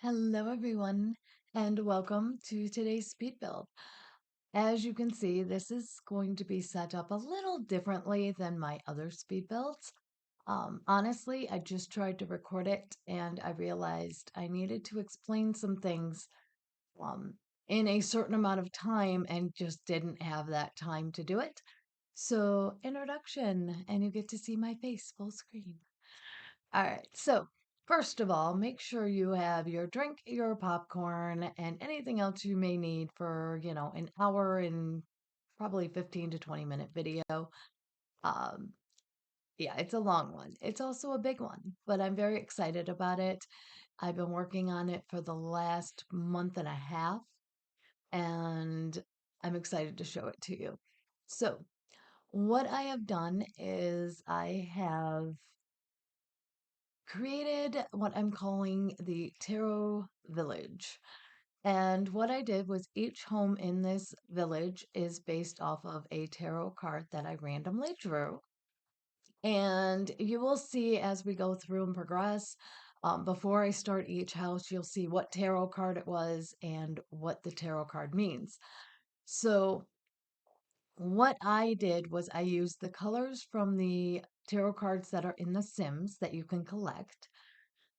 Hello, everyone, and welcome to today's speed build. As you can see, this is going to be set up a little differently than my other speed builds. Honestly, I just tried to record it and I realized I needed to explain some things um, in a certain amount of time and just didn't have that time to do it. So, introduction, and you get to see my face full screen. All right. So, first of all, make sure you have your drink, your popcorn, and anything else you may need for, an hour and probably 15 to 20-minute video. Um, yeah, it's a long one. It's also a big one, but I'm very excited about it. I've been working on it for the last month and a half, and I'm excited to show it to you. So, what I have done is I have created what I'm calling the Tarot Village. And what I did was each home in this village is based off of a tarot card that I randomly drew. And you will see as we go through and progress, before I start each house, you'll see what tarot card it was and what the tarot card means. So, what I did was I used the colors from the tarot cards that are in the Sims that you can collect.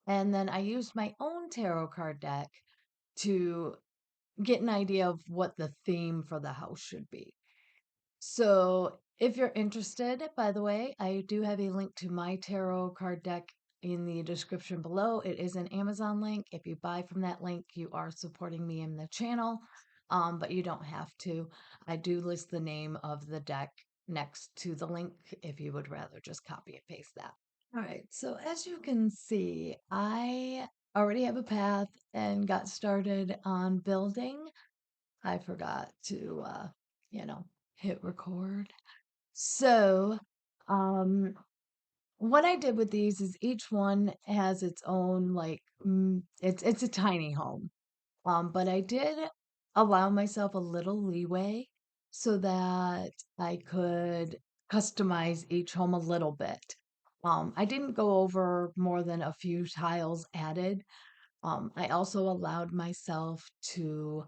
And then I used my own tarot card deck to get an idea of what the theme for the house should be. So, if you're interested, by the way, I do have a link to my tarot card deck in the description below. It is an Amazon link. If you buy from that link, you are supporting me in the channel, but you don't have to. I do list the name of the deck next to the link if you would rather just copy and paste that. All right, so as you can see, I already have a path and got started on building. I forgot to, you know, hit record. So, um, what I did with these is each one has its own it's a tiny home. But I did allow myself a little leeway so that I could customize each home a little bit. I didn't go over more than a few tiles added. I also allowed myself to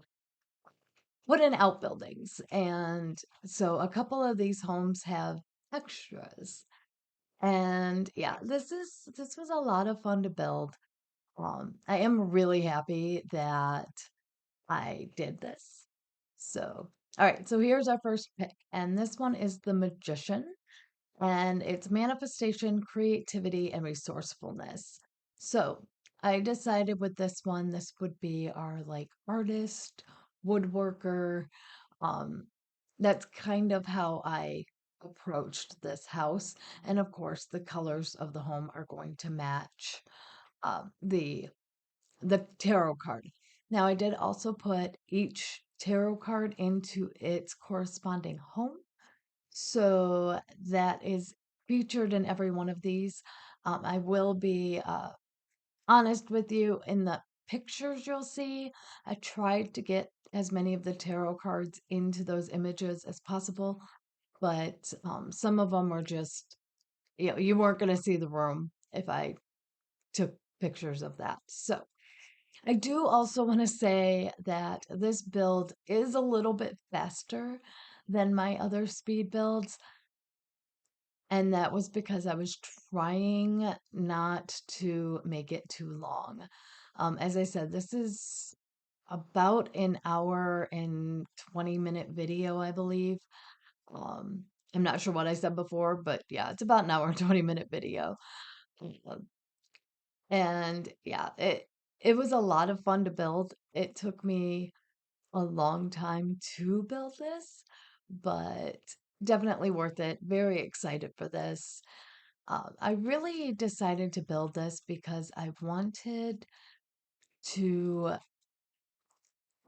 put in outbuildings. And so a couple of these homes have extras. And yeah, this was a lot of fun to build. I am really happy that I did this. So, all right, so here's our first pick, and this one is the Magician, and it's manifestation, creativity, and resourcefulness. So, I decided with this one, this would be our like artist, woodworker. Um, that's kind of how I approached this house. And of course, the colors of the home are going to match uh, the the tarot card. Now, I did also put each tarot card into its corresponding home. So that is featured in every one of these. I will be honest with you in the pictures you'll see. I tried to get as many of the tarot cards into those images as possible, but some of them were just, you weren't going to see the room if I took pictures of that. So, I do also want to say that this build is a little bit faster than my other speed builds, and that was because I was trying not to make it too long. As I said, this is about an hour and 20-minute video, I believe. Um, I'm not sure what I said before, but yeah, it's about an hour and 20-minute video. Um, And yeah, it was a lot of fun to build. It took me a long time to build this, but definitely worth it. Very excited for this. I really decided to build this because to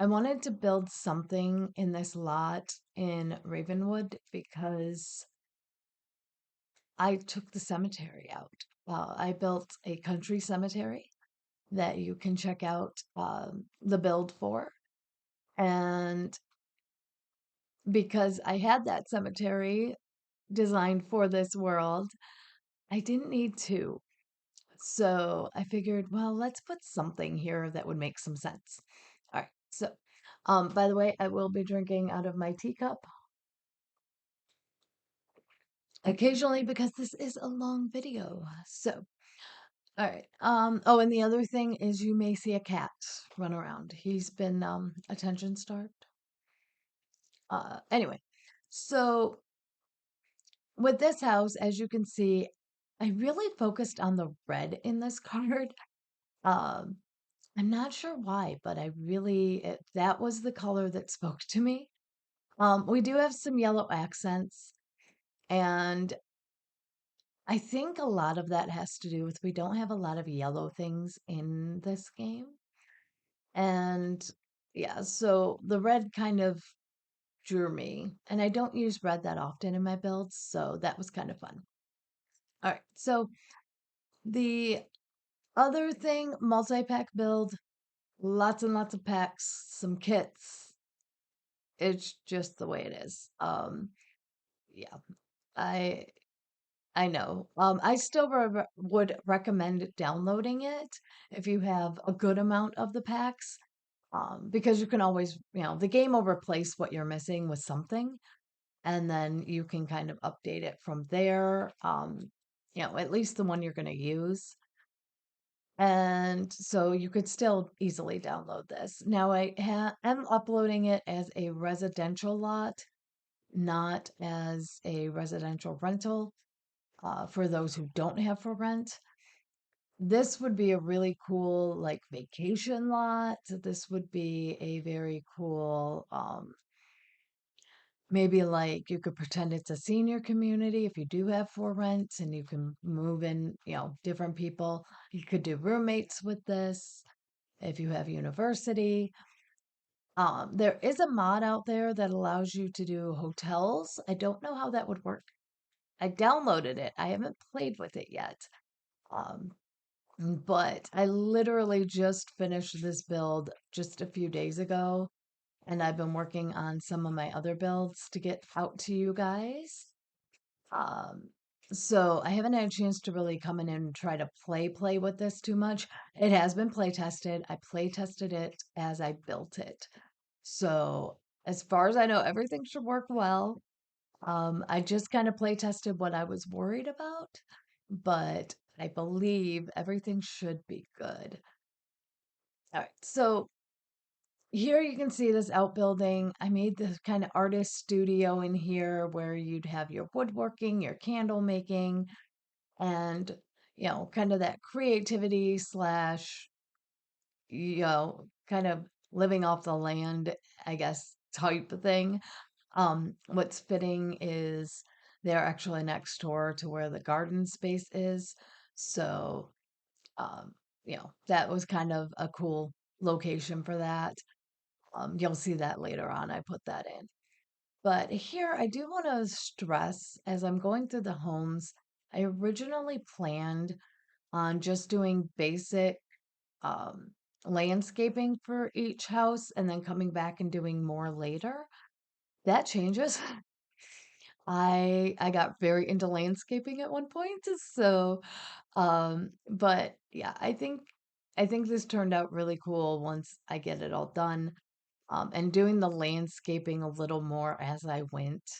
I wanted to build something in this lot in Ravenwood because I took the cemetery out. I built a country cemetery that you can check out the build for. And because I had that cemetery designed for this world, I didn't need two. So I figured, well, let's put something here that would make some sense. All right. So, by the way, I will be drinking out of my teacup occasionally because this is a long video. So, all right. Oh, and the other thing is you may see a cat run around. He's been attention starved. Anyway, so with this house, as you can see, I really focused on the red in this card. Um, I'm not sure why, but that was the color that spoke to me. We do have some yellow accents, and I think a lot of that has to do with we don't have a lot of yellow things in this game. And yeah, so the red kind of drew me, and I don't use red that often in my builds, so that was kind of fun. All right, so the other thing, multi-pack build, lots and lots of packs, some kits. It's just the way it is. Yeah, I I know. I still would recommend downloading it if you have a good amount of the packs, because you can always, the game will replace what you're missing with something, and then you can kind of update it from there. At least the one you're going to use. And so you could still easily download this. Now am uploading it as a residential lot, not as a residential rental, for those who don't have for rent. This would be a really cool like vacation lot. This would be a very cool maybe like you could pretend it's a senior community if you do have for rent and you can move in, different people. You could do roommates with this if you have university. There is a mod out there that allows you to do hotels. I don't know how that would work. I downloaded it. I haven't played with it yet. Um, but I literally just finished this build just a few days ago, and I've been working on some of my other builds to get out to you guys. Um, so I haven't had a chance to really come in and try to play with this too much. It has been play tested. I play tested it as I built it. So as far as I know, everything should work well. I just kind of play tested what I was worried about, but I believe everything should be good. All right, so here you can see this outbuilding. I made this kind of artist studio in here where you'd have your woodworking, your candle making, and kind of that creativity slash, kind of living off the land, I guess, type of thing. What's fitting is they're actually next door to where the garden space is. So, um, that was kind of a cool location for that. You'll see that later on. I put that in. But here, I do want to stress as I'm going through the homes, I originally planned on just doing basic um, landscaping for each house and then coming back and doing more later. That changes. I got very into landscaping at one point, so but yeah, I think this turned out really cool once I get it all done. And doing the landscaping a little more as I went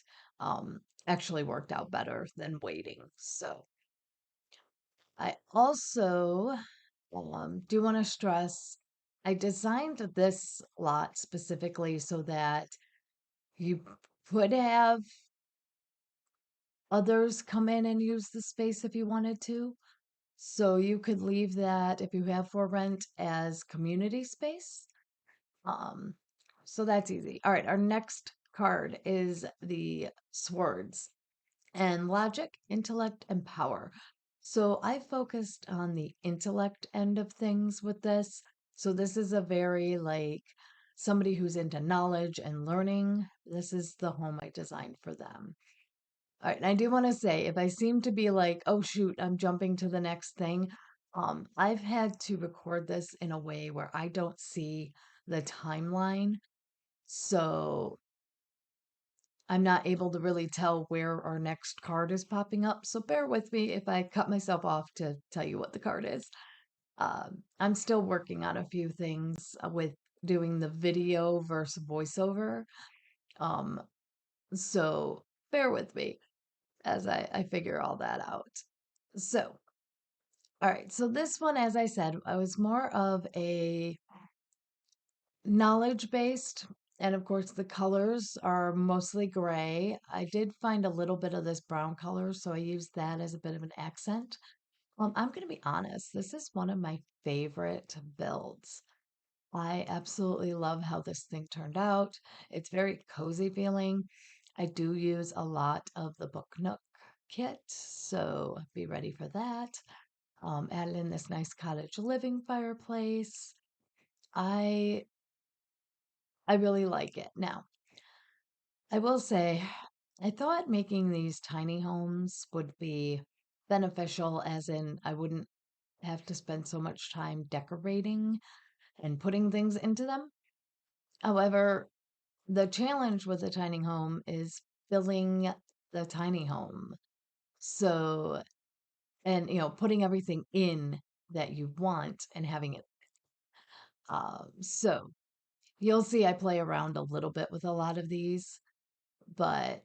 actually worked out better than waiting. So I also do want to stress I designed this lot specifically so that you could have others come in and use the space if you wanted to. So you could leave that if you have for rent as community space. Um, so that's easy. All right, our next card is the swords and logic, intellect, and power. So I focused on the intellect end of things with this. So this is a very like somebody who's into knowledge and learning. This is the home I designed for them. All right, and I do want to say, if I seem to be like, oh shoot, I'm jumping to the next thing, I've had to record this in a way where I don't see the timeline. So I'm not able to really tell where our next card is popping up. So bear with me if I cut myself off to tell you what the card is. I'm still working on a few things with doing the video versus voiceover. Um, so bear with me as I figure all that out. So, all right. So this one, as I said, I was more of a knowledge based. And of course, the colors are mostly gray. I did find a little bit of this brown color, so I used that as a bit of an accent. I'm going to be honest, this is one of my favorite builds. I absolutely love how this thing turned out. It's very cozy feeling. I do use a lot of the Book Nook kit, so be ready for that. Added in this nice cottage living fireplace. I I really like it. Now, I will say, I thought making these tiny homes would be beneficial, as in I wouldn't have to spend so much time decorating and putting things into them. However, the challenge with a tiny home is filling the tiny home. So, and putting everything in that you want and having it. So you'll see I play around a little bit with a lot of these, but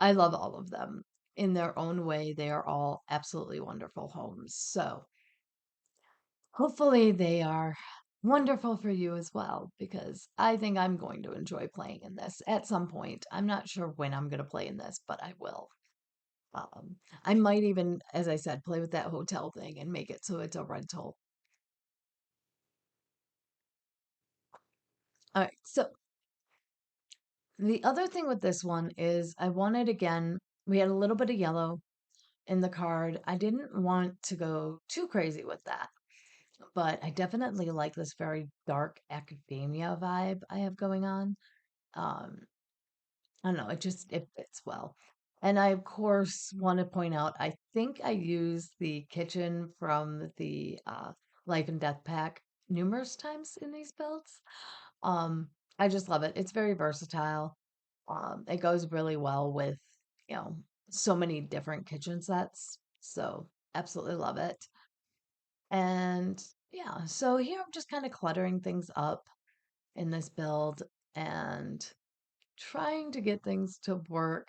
I love all of them in their own way. They are all absolutely wonderful homes. So hopefully they are wonderful for you as well, because I think I'm going to enjoy playing in this at some point. I'm not sure when I'm going to play in this, but I will. Um, I might even, as I said, play with that hotel thing and make it so it's a rental. All right. So the other thing with this one is I wanted, again, we had a little bit of yellow in the card. I didn't want to go too crazy with that, but I definitely like this very dark academia vibe I have going on. Um, I don't know, it fits well. And I of course want to point out, I think I used the kitchen from the Life and Death pack numerous times in these builds. Um, I just love it. It's very versatile. It goes really well with, you know, so many different kitchen sets. So absolutely love it. And yeah, so here I'm just kind of cluttering things up in this build and trying to get things to work.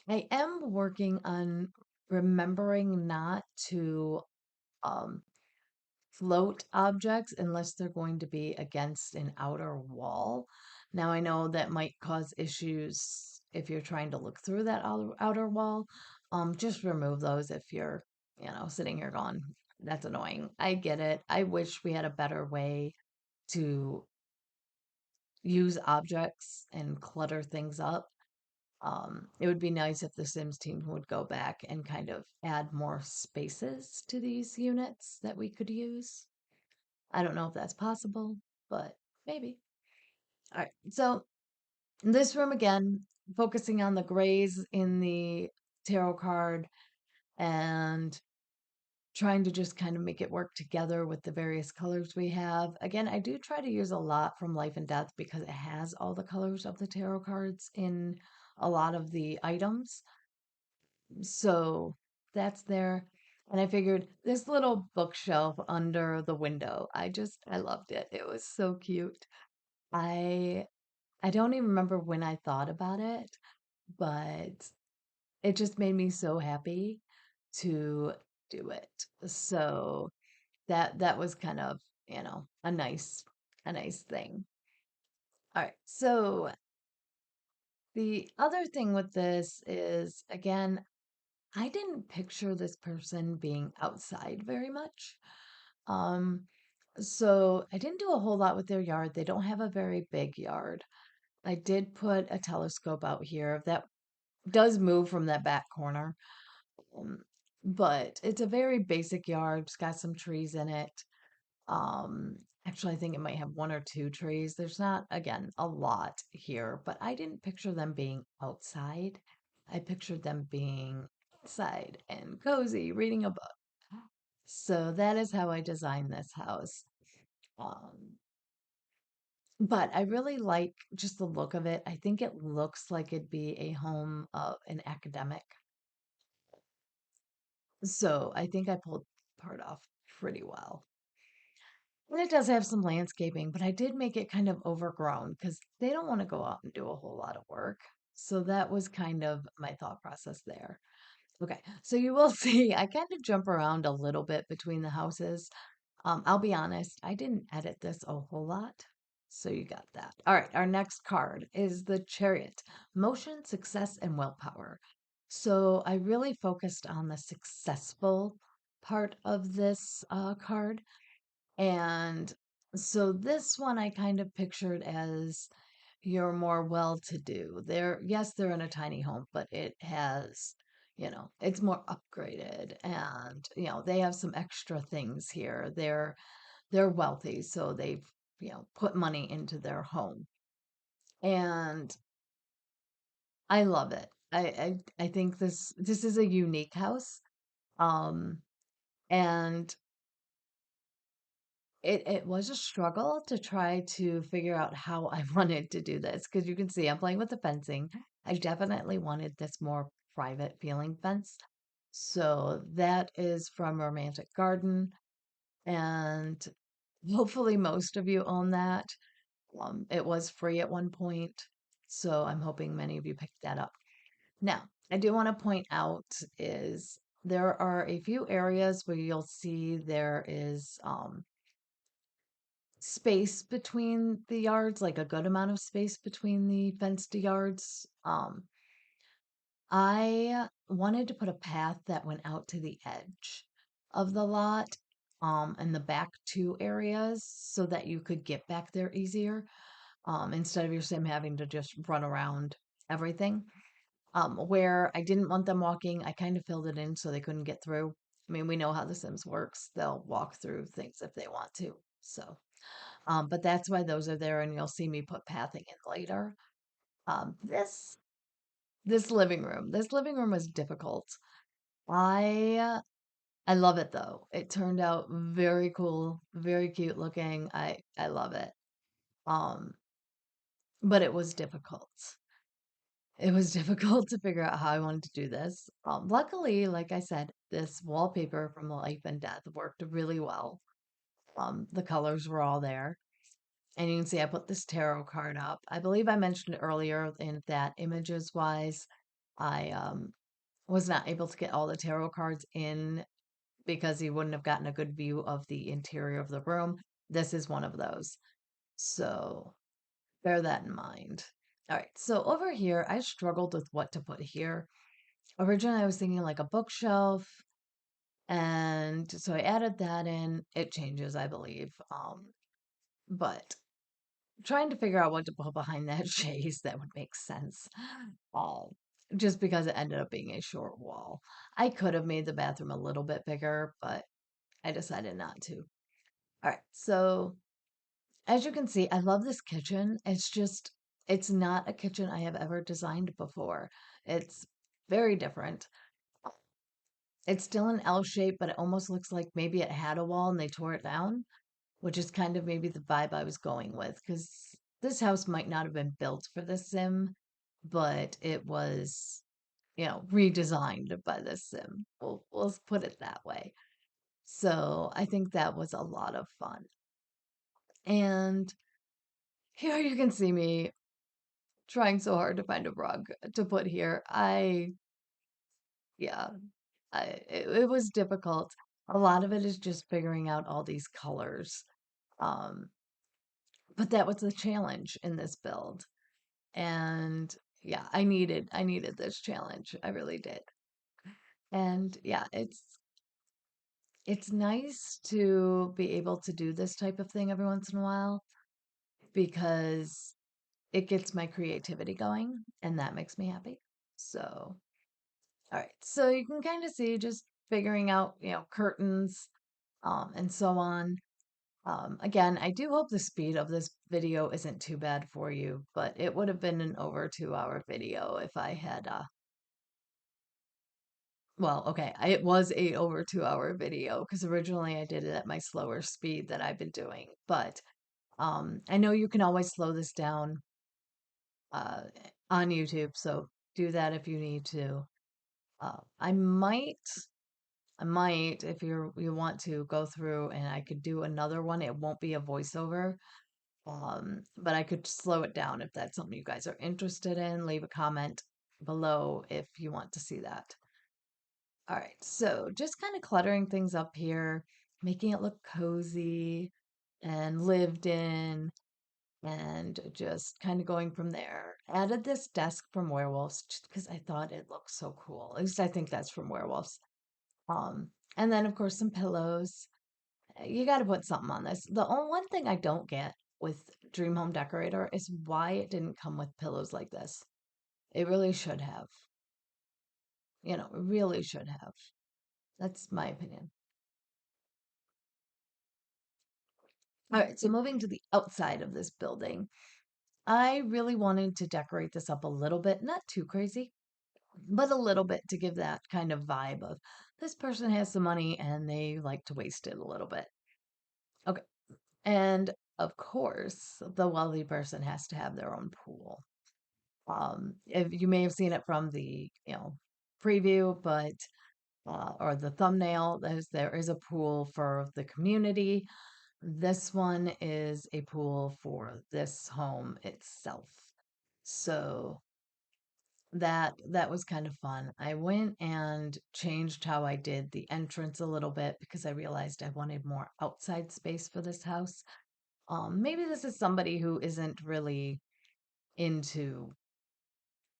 I am working on remembering not to um, float objects unless they're going to be against an outer wall. Now, I know that might cause issues if you're trying to look through that outer wall. Just remove those if you're, sitting here going, that's annoying. I get it. I wish we had a better way to use objects and clutter things up. It would be nice if the Sims team would go back and kind of add more spaces to these units that we could use. I don't know if that's possible, but maybe. All right. So this room again, focusing on the grays in the tarot card and trying to just kind of make it work together with the various colors we have. Again, I do try to use a lot from Life and Death because it has all the colors of the tarot cards in a lot of the items. So that's there. And I figured this little bookshelf under the window, I loved it. It was so cute. I I don't even remember when I thought about it, but it just made me so happy to do it. So that was kind of, a nice thing. All right. So the other thing with this is, again, I didn't picture this person being outside very much. Um, so I didn't do a whole lot with their yard. They don't have a very big yard. I did put a telescope out here that does move from that back corner. Um, but it's a very basic yard. It's got some trees in it. Um, Actually, I think it might have one or two trees. There's not, again, a lot here, but I didn't picture them being outside. I pictured them being inside and cozy, reading a book. So that is how I designed this house. Um, But I really like just the look of it. I think it looks like it'd be a home of an academic. So I think I pulled part off pretty well. And it does have some landscaping, but I did make it kind of overgrown because they don't want to go out and do a whole lot of work. So that was kind of my thought process there. Okay, so you will see I kind of jump around a little bit between the houses. I'll be honest, I didn't edit this a whole lot. So you got that. All right, our next card is the Chariot, motion, success, and willpower. So I really focused on the successful part of this card. And so this one I kind of pictured as you're more well-to-do. Yes, they're in a tiny home, but it has, it's more upgraded and, they have some extra things here. They're wealthy, so they've, put money into their home. And I love it. I think this is a unique house. Um and it was a struggle to try to figure out how I wanted to do this because you can see I'm playing with the fencing. I definitely wanted this more private feeling fence. So that is from Romantic Garden, and hopefully most of you own that. It was free at one point, so I'm hoping many of you picked that up. Now, I do want to point out is there are a few areas where you'll see there is space between the yards, like a good amount of space between the fenced yards. I wanted to put a path that went out to the edge of the lot, and the back two areas so that you could get back there easier, instead of your sim having to just run around everything. Where I didn't want them walking, I kind of filled it in so they couldn't get through. I mean, we know how The Sims works. They'll walk through things if they want to. So, but that's why those are there, and you'll see me put pathing in later. Um, this this living room was difficult. I I love it though. It turned out very cool, very cute looking. I love it. Um, but it was difficult. It was difficult to figure out how I wanted to do this. Luckily, like I said, this wallpaper from Life and Death worked really well. The colors were all there. And you can see I put this tarot card up. I believe I mentioned earlier in that images wise, I was not able to get all the tarot cards in because you wouldn't have gotten a good view of the interior of the room. This is one of those. So bear that in mind. All right, so over here, I struggled with what to put here. Originally, I was thinking like a bookshelf, and so I added that in. It changes, I believe. But trying to figure out what to put behind that chaise that would make sense. Um, just because it ended up being a short wall. I could have made the bathroom a little bit bigger, but I decided not to. All right, so as you can see, I love this kitchen. It's not a kitchen I have ever designed before. It's very different. It's still an L shape, but it almost looks like maybe it had a wall and they tore it down, which is kind of maybe the vibe I was going with. Because this house might not have been built for the sim, but it was, redesigned by the sim. We'll put it that way. So I think that was a lot of fun. And here you can see me trying so hard to find a rug to put here. Yeah, it was difficult. A lot of it is just figuring out all these colors. Um, but that was the challenge in this build. And yeah, I needed this challenge. I really did. And yeah, it's nice to be able to do this type of thing every once in a while because it gets my creativity going and that makes me happy. So, all right. So you can kind of see just figuring out, curtains, and so on. Again, I do hope the speed of this video isn't too bad for you, but it would have been an over 2 hour video if I had, well, okay, it was a over 2 hour video because originally I did it at my slower speed that I've been doing, but I know you can always slow this down uh, on YouTube, so do that if you need to. Uh, I might, I might, if you want to go through and I could do another one. It won't be a voiceover, but I could slow it down if that's something you guys are interested in. Leave a comment below if you want to see that. All right, so just kind of cluttering things up here, making it look cozy and lived in, and just kind of going from there. Added this desk from Werewolves just because I thought it looked so cool. At least I think that's from Werewolves. Um, and then of course some pillows. You got to put something on this. The only one thing I don't get with Dream Home Decorator is why it didn't come with pillows like this. It really should have. It really should have. That's my opinion. All right, so moving to the outside of this building, I really wanted to decorate this up a little bit, not too crazy, but a little bit to give that kind of vibe of this person has some money and they like to waste it a little bit. Okay. And of course, the wealthy person has to have their own pool. If you may have seen it from the, preview, but or the thumbnail, there is a pool for the community. This one is a pool for this home itself. So that was kind of fun. I went and changed how I did the entrance a little bit because I realized I wanted more outside space for this house. Maybe this is somebody who isn't really into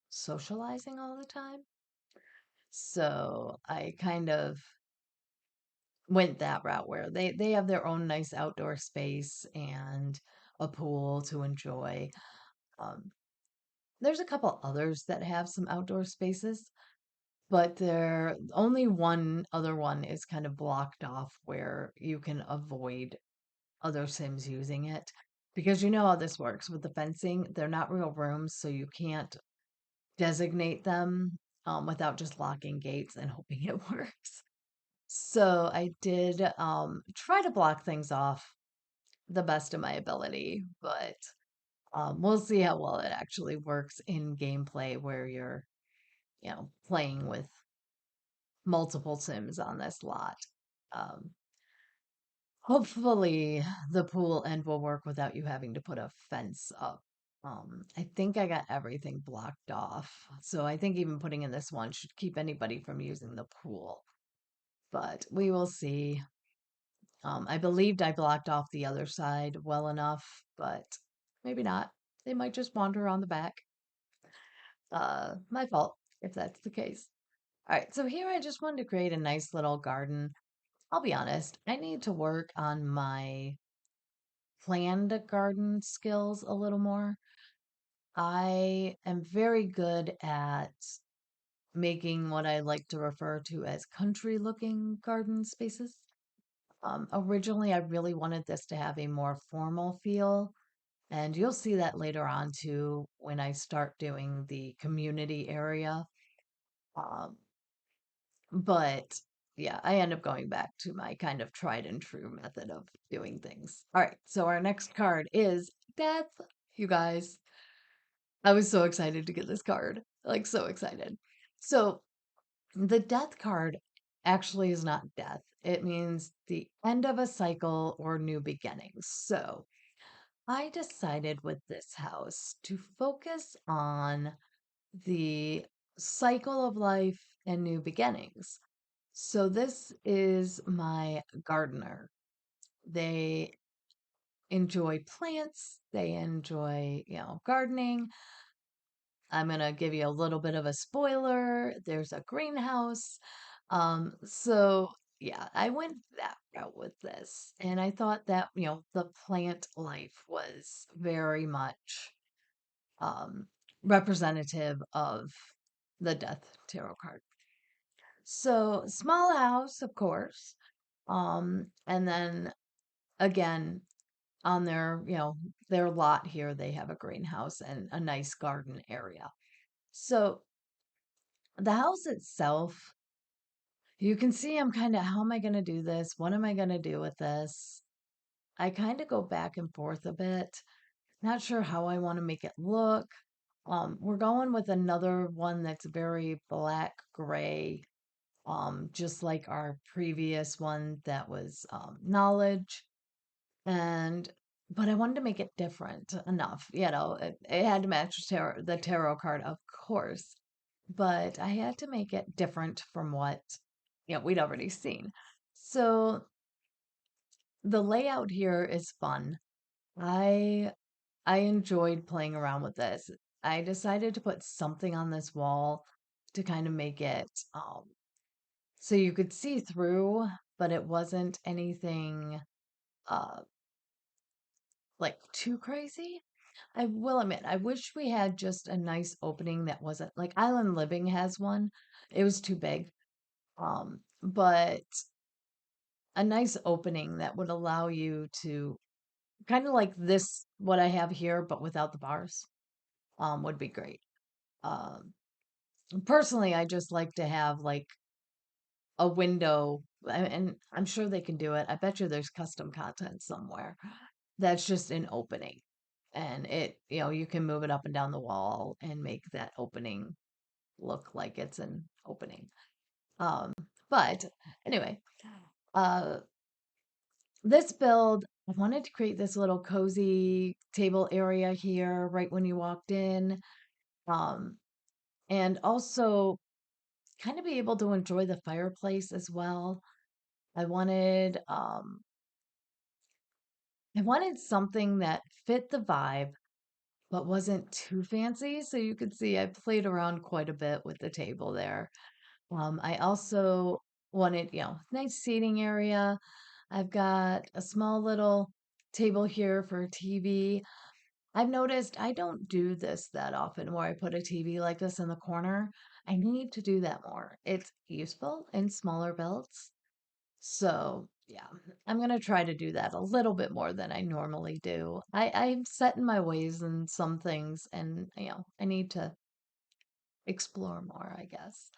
socializing all the time. So I kind of went that route where they have their own nice outdoor space and a pool to enjoy. Um, there's a couple others that have some outdoor spaces, but there only one other one is kind of blocked off where you can avoid other Sims using it. Because you know how this works with the fencing, they're not real rooms, so you can't designate them without just locking gates and hoping it works. So I did try to block things off the best of my ability, but we'll see how well it actually works in gameplay where you're, playing with multiple Sims on this lot. Um, hopefully, the pool end will work without you having to put a fence up. I think I got everything blocked off. So I think even putting in this one should keep anybody from using the pool. But we will see. I believed I blocked off the other side well enough, but maybe not. They might just wander on the back. My fault if that's the case. All right, so here I just wanted to create a nice little garden. I'll be honest, I need to work on my planned garden skills a little more. I am very good at making what I like to refer to as country looking garden spaces. Originally, I really wanted this to have a more formal feel, and you'll see that later on too when I start doing the community area. Um, but yeah, I end up going back to my kind of tried and true method of doing things. All right, so our next card is Death. You guys, I was so excited to get this card, like so excited. So the Death card actually is not death. It means the end of a cycle or new beginnings. So I decided with this house to focus on the cycle of life and new beginnings. So this is my gardener. They enjoy plants, they enjoy, gardening. I'm going to give you a little bit of a spoiler. There's a greenhouse. So yeah, I went that route with this. And I thought that, the plant life was very much um, representative of the Death Tarot card. So, small house, of course. And then again, on their lot here, they have a greenhouse and a nice garden area. So, the house itself, you can see I'm kind of, how am I going to do this? What am I going to do with this? I kind of go back and forth a bit. Not sure how I want to make it look. We're going with another one that's very black gray, just like our previous one that was knowledge. And but I wanted to make it different enough, it had to match the tarot card, of course, but I had to make it different from what we'd already seen. So the layout here is fun. I I enjoyed playing around with this. I decided to put something on this wall to kind of make it so you could see through, but it wasn't anything uh like too crazy. I will admit, I wish we had just a nice opening that wasn't like Island Living has one. It was too big. But a nice opening that would allow you to kind of like this, what I have here, but without the bars, would be great. Um, Personally, I just like to have like a window, and I'm sure they can do it. I bet you there's custom content somewhere that's just an opening. And you can move it up and down the wall and make that opening look like it's an opening. Um, but anyway, uh, this build, I wanted to create this little cozy table area here right when you walked in. Um, and also kind of be able to enjoy the fireplace as well. I wanted um I wanted something that fit the vibe but wasn't too fancy. So you could see I played around quite a bit with the table there. I also wanted, nice seating area. I've got a small little table here for TV. I've noticed I don't do this that often where I put a TV like this in the corner. I need to do that more. It's useful in smaller builds. So, yeah, I'm gonna try to do that a little bit more than I normally do. I'm set in my ways in some things, and I need to explore more, I guess.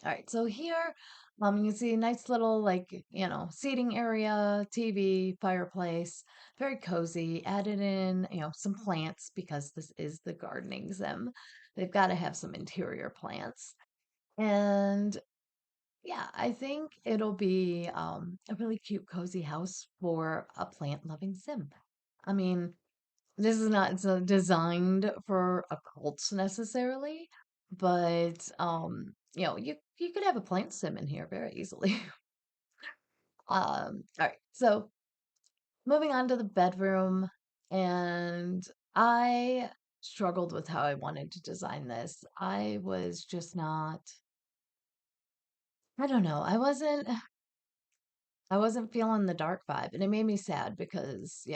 All right, so here, you can see a nice little like seating area, TV, fireplace, very cozy. Added in some plants because this is the gardening sim. They've got to have some interior plants, and yeah, I think it'll be a really cute, cozy house for a plant-loving sim. I mean, this is not it's designed for a cult necessarily, but you could have a plant sim in here very easily. All right, so moving on to the bedroom, and I struggled with how I wanted to design this. I was just not. I don't know. I wasn't feeling the dark vibe, and it made me sad because,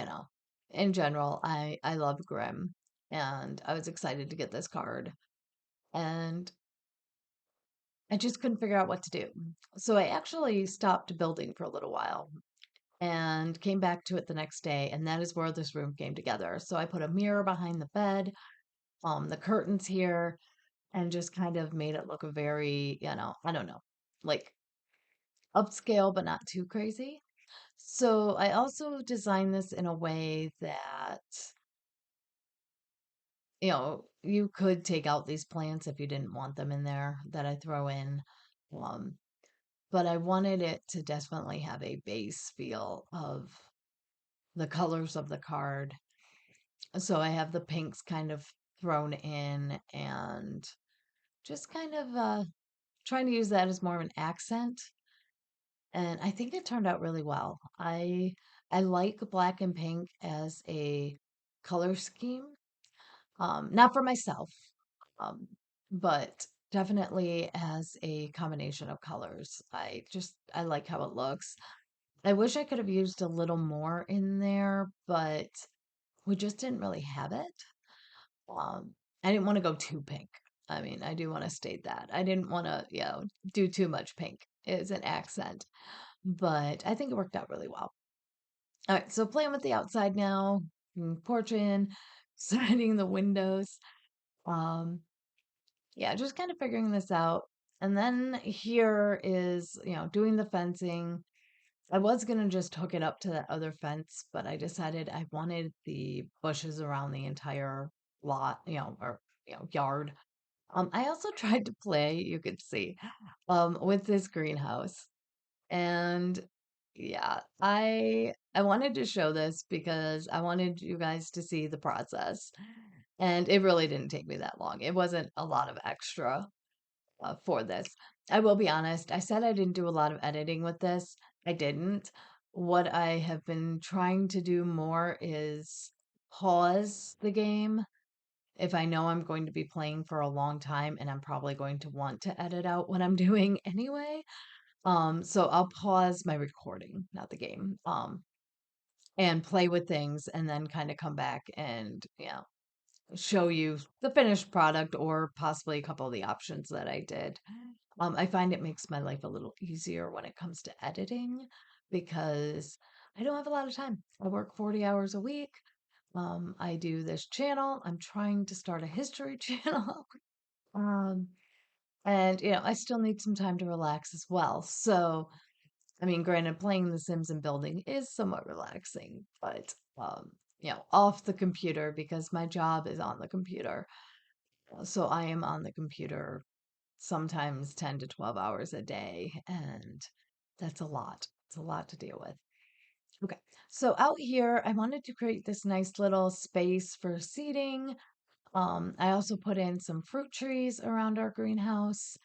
in general, I love Grimm, and I was excited to get this card, and I just couldn't figure out what to do. So I actually stopped building for a little while and came back to it the next day, and that is where this room came together. So I put a mirror behind the bed, the curtains here, and just kind of made it look a very, I don't know, like upscale, but not too crazy. So I also designed this in a way that, you could take out these plants if you didn't want them in there that I throw in. Um, but I wanted it to definitely have a base feel of the colors of the card. So I have the pinks kind of thrown in and just kind of trying to use that as more of an accent. And I think it turned out really well. I like black and pink as a color scheme. Not for myself, um, but definitely as a combination of colors. I like how it looks. I wish I could have used a little more in there, but we just didn't really have it. I didn't want to go too pink. I mean, I do want to state that. I didn't want to, do too much pink as an accent, but I think it worked out really well. All right, so playing with the outside now, porch in, siding the windows. Um, yeah, just kind of figuring this out. And then here is, doing the fencing. I was gonna just hook it up to that other fence, but I decided I wanted the bushes around the entire lot, or yard. I also tried to play, you could see, with this greenhouse. And yeah, I wanted to show this because I wanted you guys to see the process. And it really didn't take me that long. It wasn't a lot of extra for this. I will be honest, I said I didn't do a lot of editing with this. I didn't. What I have been trying to do more is pause the game if I know I'm going to be playing for a long time and I'm probably going to want to edit out what I'm doing anyway. So I'll pause my recording, not the game, and play with things and then kind of come back and, show you the finished product or possibly a couple of the options that I did. I find it makes my life a little easier when it comes to editing because I don't have a lot of time. I work 40 hours a week. I do this channel. I'm trying to start a history channel. Um, and, I still need some time to relax as well. So, I mean, granted, playing The Sims and building is somewhat relaxing, but, off the computer because my job is on the computer. So I am on the computer sometimes 10 to 12 hours a day, and that's a lot. It's a lot to deal with. Okay, so out here, I wanted to create this nice little space for seating. I also put in some fruit trees around our greenhouse,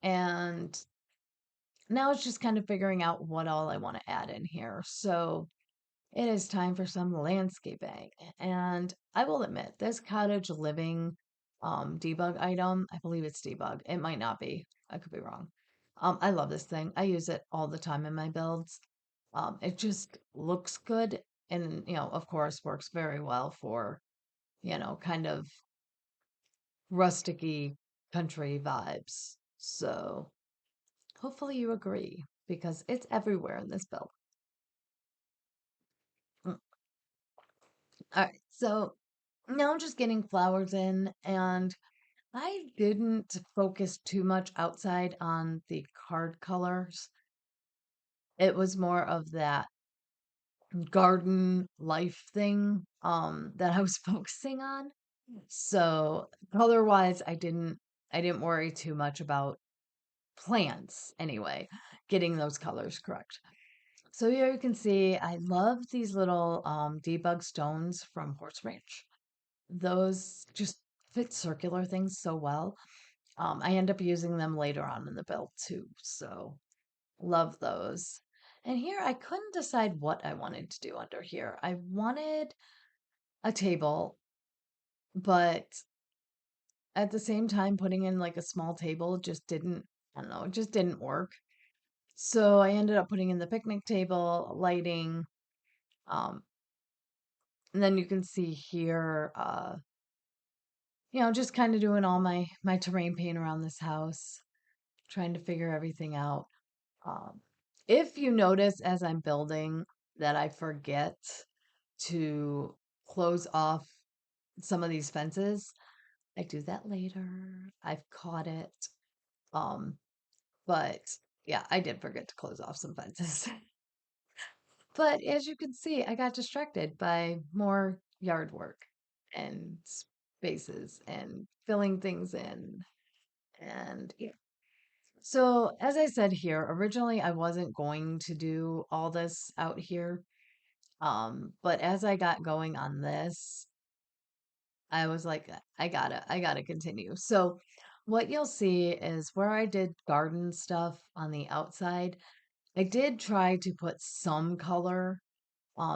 and now it's just kind of figuring out what all I want to add in here. So it is time for some landscaping. And I will admit, this cottage living debug item, I believe it's debug. It might not be. I could be wrong. I love this thing. I use it all the time in my builds. It just looks good and, of course, works very well for, kind of rusticy country vibes. So hopefully you agree because it's everywhere in this build. Mm. All right, so now I'm just getting flowers in, and I didn't focus too much outside on the card colors. It was more of that garden life thing that I was focusing on. So color wise, I didn't worry too much about plants anyway, getting those colors correct. So here you can see I love these little debug stones from Horse Ranch. Those just fit circular things so well. I end up using them later on in the build too, so love those. And here I couldn't decide what I wanted to do under here. I wanted a table, but at the same time, putting in like a small table just didn't, I don't know, it just didn't work. So I ended up putting in the picnic table, lighting, um, and then you can see here, just kind of doing all my terrain paint around this house, trying to figure everything out. Um, if you notice as I'm building that I forget to close off some of these fences, I do that later. I've caught it. Um, but yeah, I did forget to close off some fences. But as you can see, I got distracted by more yard work and spaces and filling things in. And yeah. So, as I said here, originally I wasn't going to do all this out here. But as I got going on this, I was like, I gotta continue. So, what you'll see is where I did garden stuff on the outside, I did try to put some color.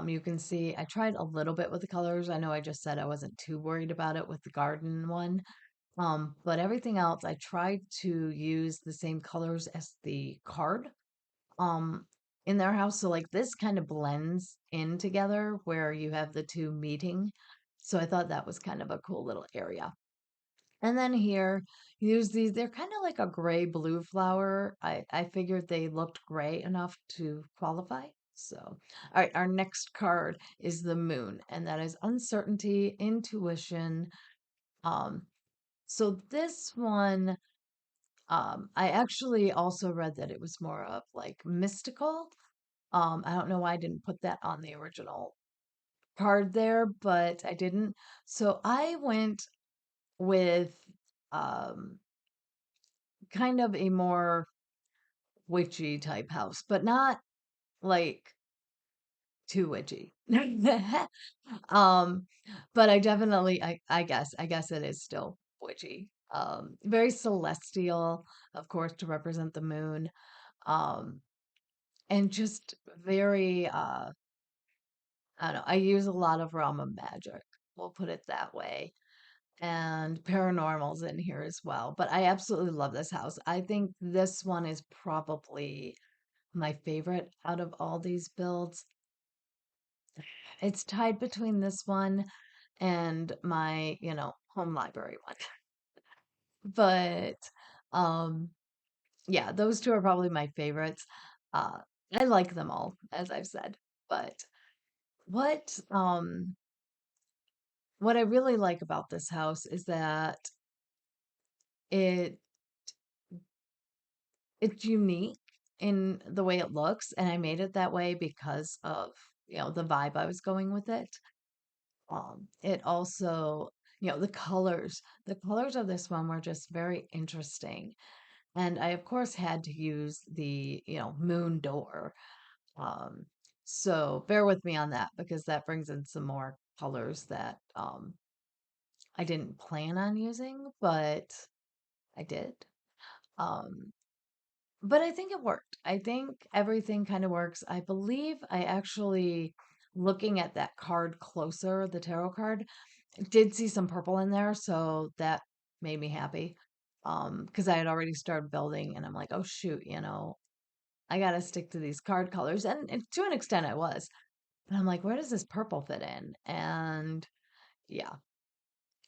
You can see I tried a little bit with the colors. I know I just said I wasn't too worried about it with the garden one. But everything else, I tried to use the same colors as the card um in their house. So like this kind of blends in together where you have the two meeting. So I thought that was kind of a cool little area. And then here, use these. They're kind of like a gray blue flower. I figured they looked gray enough to qualify. So, all right, our next card is the moon, and that is uncertainty, intuition. Um, so this one, I actually also read that it was more of like mystical. I don't know why I didn't put that on the original card there, but I didn't. So I went with um, kind of a more witchy type house, but not like too witchy. Um, but I definitely, I guess it is still witchy. Very celestial, of course, to represent the moon. Um, and just very, I don't know, I use a lot of realm of magic. We'll put it that way. And paranormal's in here as well. But I absolutely love this house. I think this one is probably my favorite out of all these builds. It's tied between this one and my, home library one. But um yeah, those two are probably my favorites. Uh I like them all, as I've said. But what um what I really like about this house is that it it's unique in the way it looks, and I made it that way because of, the vibe I was going with it. It also, the colors of this one were just very interesting. And I, of course, had to use the, moon door. Um, so bear with me on that because that brings in some more colors that I didn't plan on using, but I did. Um, but I think it worked. I think everything kind of works. I believe I actually, looking at that card closer, the tarot card, did see some purple in there, so that made me happy. Because I had already started building, and I'm like, oh shoot, I gotta stick to these card colors, and to an extent, I was. But I'm like, where does this purple fit in? And yeah,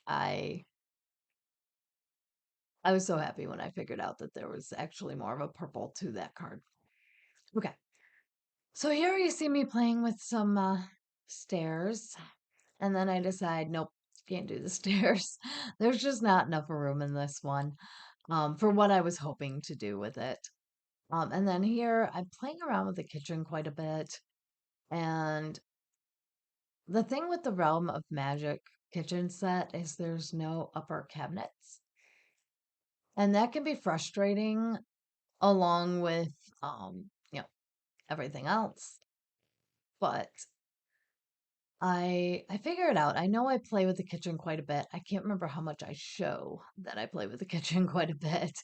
I I was so happy when I figured out that there was actually more of a purple to that card. Okay, so here you see me playing with some stairs, and then I decide, nope, can't do the stairs. There's just not enough room in this one, for what I was hoping to do with it. And then here I'm playing around with the kitchen quite a bit. And the thing with the Realm of Magic kitchen set is there's no upper cabinets. And that can be frustrating along with, everything else. But I figure it out. I know I play with the kitchen quite a bit. I can't remember how much I show that I play with the kitchen quite a bit.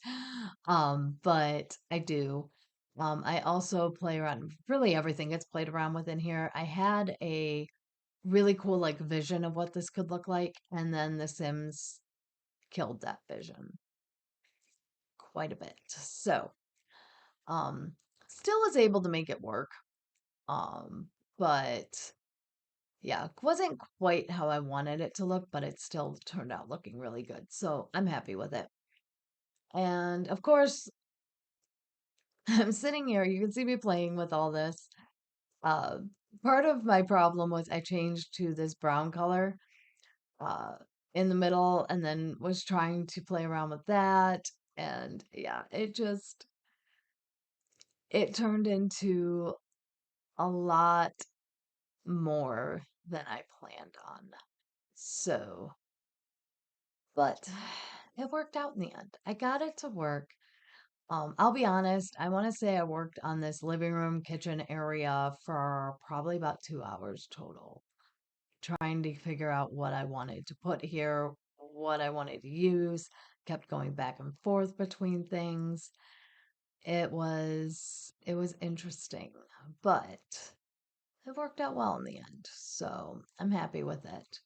But I do. I also play around, really everything gets played around with in here. I had a really cool like vision of what this could look like, and then The Sims killed that vision quite a bit. So, um, still was able to make it work. But yeah, wasn't quite how I wanted it to look, but it still turned out looking really good. So I'm happy with it. And of course, I'm sitting here. You can see me playing with all this. Uh, Part of my problem was I changed to this brown color uh, in the middle and then was trying to play around with that. And yeah, it turned into a lot more than I planned on. So, but it worked out in the end. I got it to work. I'll be honest, I want to say I worked on this living room kitchen area for probably about 2 hours total, trying to figure out what I wanted to put here, what I wanted to use, kept going back and forth between things. It was interesting, but it worked out well in the end. So I'm happy with it.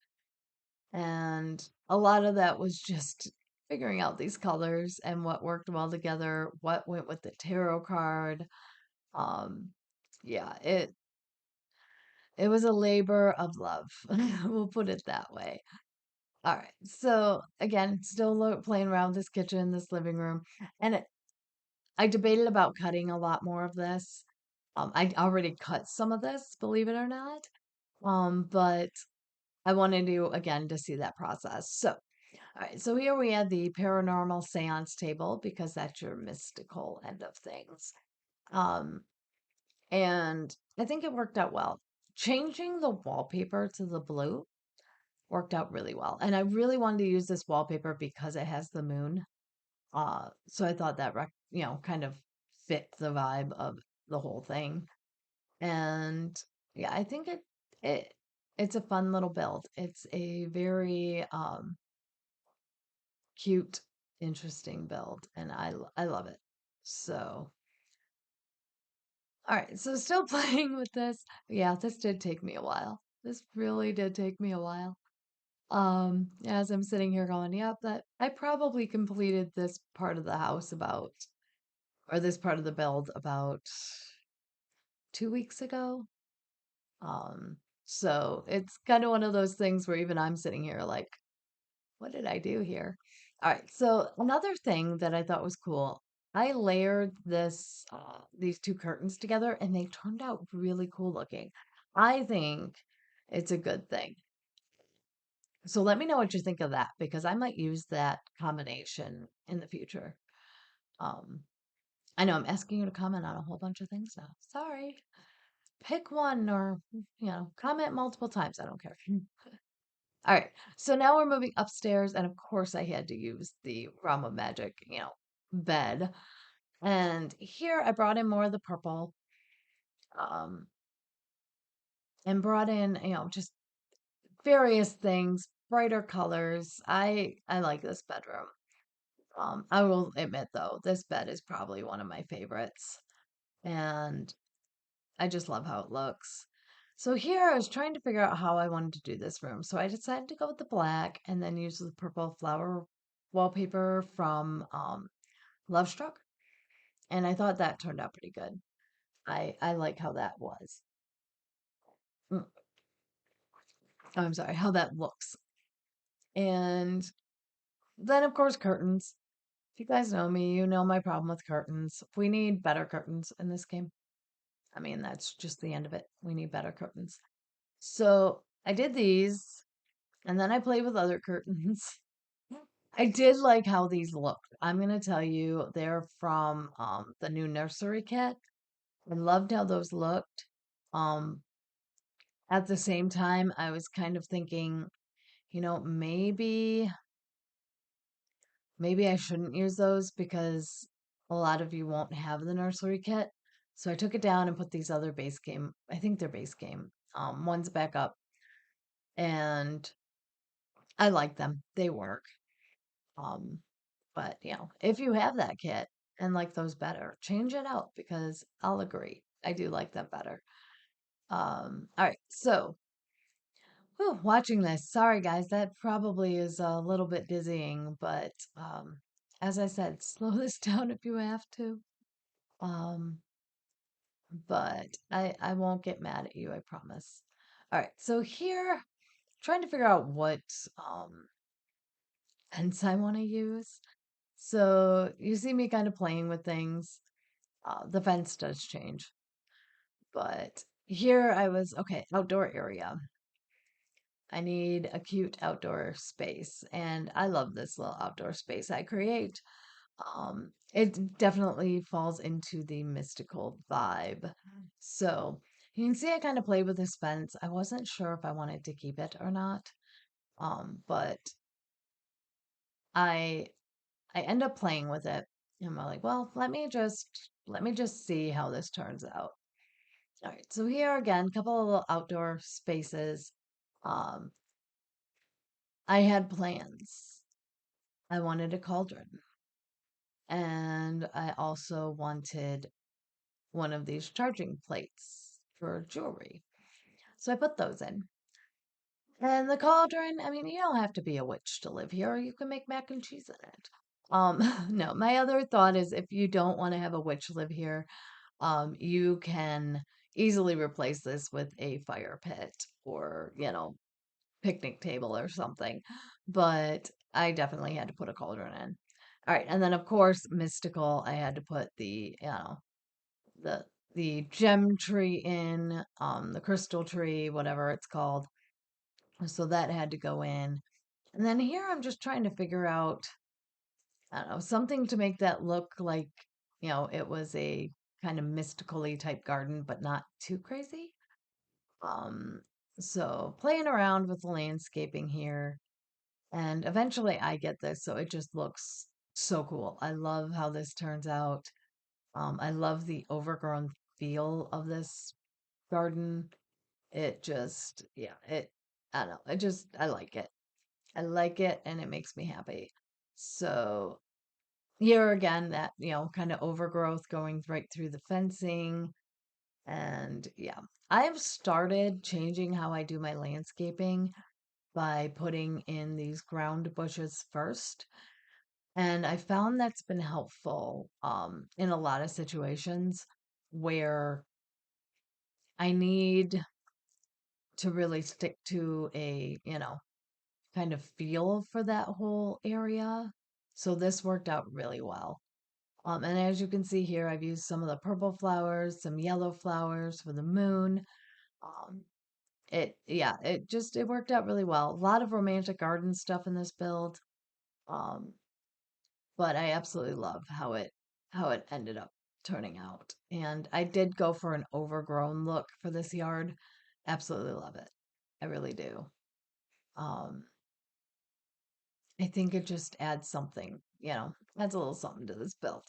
And a lot of that was just figuring out these colors and what worked well together, what went with the tarot card. Um, yeah, it was a labor of love. We'll put it that way. All right. So again, still playing around this kitchen, this living room, and I debated about cutting a lot more of this. I already cut some of this, believe it or not. But I wanted to again to see that process. So all right, so here we have the paranormal seance table because that's your mystical end of things. Um, And I think it worked out well. Changing the wallpaper to the blue worked out really well. And I really wanted to use this wallpaper because it has the moon. So I thought that kind of fit the vibe of the whole thing. And yeah, I think it it's a fun little build. It's a very cute, interesting build, and I love it. So, all right, so still playing with this. Yeah, this did take me a while. This really did take me a while. As I'm sitting here going, yep, that I probably completed this part of the house about, or this part of the build about 2 weeks ago. Um, so it's kind of one of those things where even I'm sitting here like, what did I do here? All right. So another thing that I thought was cool, I layered these two curtains together and they turned out really cool looking. I think it's a good thing. So let me know what you think of that because I might use that combination in the future. Um, I know I'm asking you to comment on a whole bunch of things now. Sorry. Pick one or, comment multiple times. I don't care. All right. So now we're moving upstairs. And of course, I had to use the Realm of Magic, bed. And here I brought in more of the purple um, and brought in, just various things, brighter colors. I like this bedroom. I will admit, though, this bed is probably one of my favorites. And I just love how it looks. So here I was trying to figure out how I wanted to do this room. So I decided to go with the black and then use the purple flower wallpaper from Love Struck. And I thought that turned out pretty good. I like how that was. Mm, oh, I'm sorry, how that looks. And then of course curtains. If you guys know me, you know my problem with curtains. We need better curtains in this game. I mean, that's just the end of it. We need better curtains. So I did these. And then I played with other curtains. I did like how these looked. I'm gonna tell you, they're from the new nursery kit. I loved how those looked. Um, at the same time, I was kind of thinking, maybe I shouldn't use those because a lot of you won't have the nursery kit. So I took it down and put these other base game, I think they're base game, ones back up. And I like them. They work. Um, But, if you have that kit and like those better, change it out because I'll agree. I do like them better. All right. So, whew, watching this, sorry guys, that probably is a little bit dizzying, but as I said, slow this down if you have to. Um, but I won't get mad at you, I promise. All right. So here, trying to figure out what pens I want to use. So you see me kind of playing with things. The fence does change, but here I was okay, outdoor area. I need a cute outdoor space, and I love this little outdoor space I create. It definitely falls into the mystical vibe. So you can see I kind of played with this fence. I wasn't sure if I wanted to keep it or not. But I I end up playing with it. And I'm like, well, let me just see how this turns out. All right, so here again, a couple of little outdoor spaces. Um, I had plans. I wanted a cauldron, and I also wanted one of these charging plates for jewelry. So I put those in. And the cauldron, I mean, you don't have to be a witch to live here. You can make mac and cheese in it. No, my other thought is if you don't want to have a witch live here, you can easily replace this with a fire pit or, picnic table or something. But I definitely had to put a cauldron in. All right, and then of course, mystical, I had to put the the gem tree in, the crystal tree, whatever it's called. So that had to go in. And then here I'm just trying to figure out, I don't know, something to make that look like, it was a kind of mystically type garden, but not too crazy. Um, so playing around with the landscaping here, and eventually I get this, so it just looks so cool. I love how this turns out. I love the overgrown feel of this garden. It just, yeah, I don't know, I like it. I like it and it makes me happy. So here again, that, kind of overgrowth going right through the fencing. And yeah, I have started changing how I do my landscaping by putting in these ground bushes first. And I found that's been helpful in a lot of situations where I need to really stick to a, kind of feel for that whole area. So this worked out really well. And as you can see here, I've used some of the purple flowers, some yellow flowers for the moon. Um, yeah, it worked out really well. A lot of romantic garden stuff in this build. Um, but I absolutely love how it ended up turning out. And I did go for an overgrown look for this yard. Absolutely love it. I really do. Um, I think it just adds something, adds a little something to this build.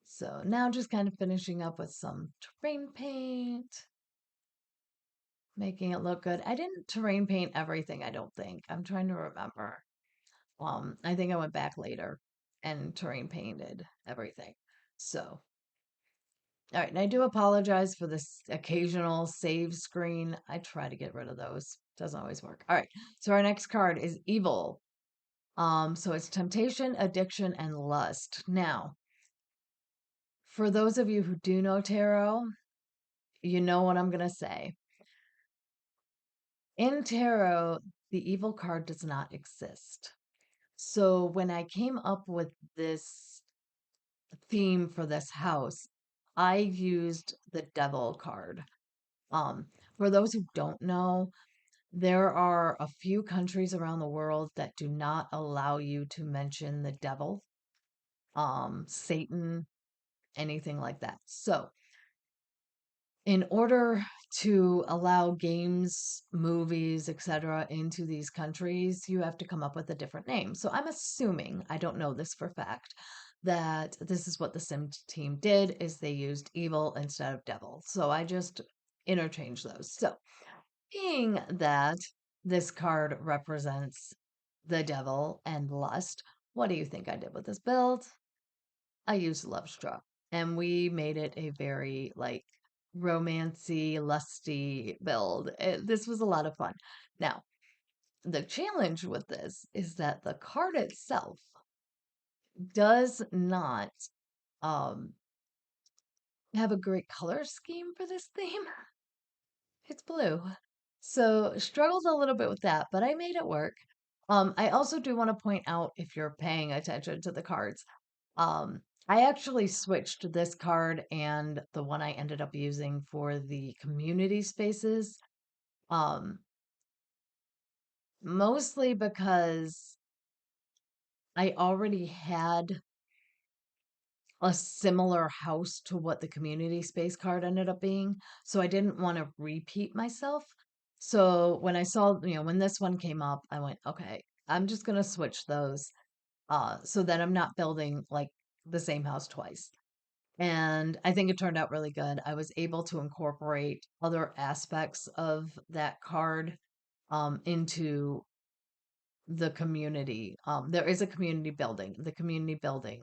So now just kind of finishing up with some terrain paint, making it look good. I didn't terrain paint everything, I don't think. I'm trying to remember. I think I went back later and terrain painted everything. So, all right, and I do apologize for this occasional save screen. I try to get rid of those. Doesn't always work. All right, so our next card is Evil. So it's temptation, addiction, and lust. Now, for those of you who do know tarot, you know what I'm gonna say. In tarot, the evil card does not exist. So when I came up with this theme for this house, I used the devil card. Um, for those who don't know, there are a few countries around the world that do not allow you to mention the devil, Satan, anything like that. So in order to allow games, movies, etc., into these countries, you have to come up with a different name. So I'm assuming, I don't know this for fact, that this is what the Sim team did is they used evil instead of devil. So I just interchanged those. So being that this card represents the devil and lust, what do you think I did with this build? I used Love Struck, and we made it a very like romancy, lusty build. This was a lot of fun. Now, the challenge with this is that the card itself does not um have a great color scheme for this theme. It's blue. So struggled a little bit with that, but I made it work. I also do want to point out if you're paying attention to the cards, I actually switched this card and the one I ended up using for the community spaces. Um, Mostly because I already had a similar house to what the community space card ended up being. So I didn't want to repeat myself. So when I saw, when this one came up, I went, okay, I'm just going to switch those so that I'm not building like the same house twice. And I think it turned out really good. I was able to incorporate other aspects of that card into the community. There is a community building, the community building.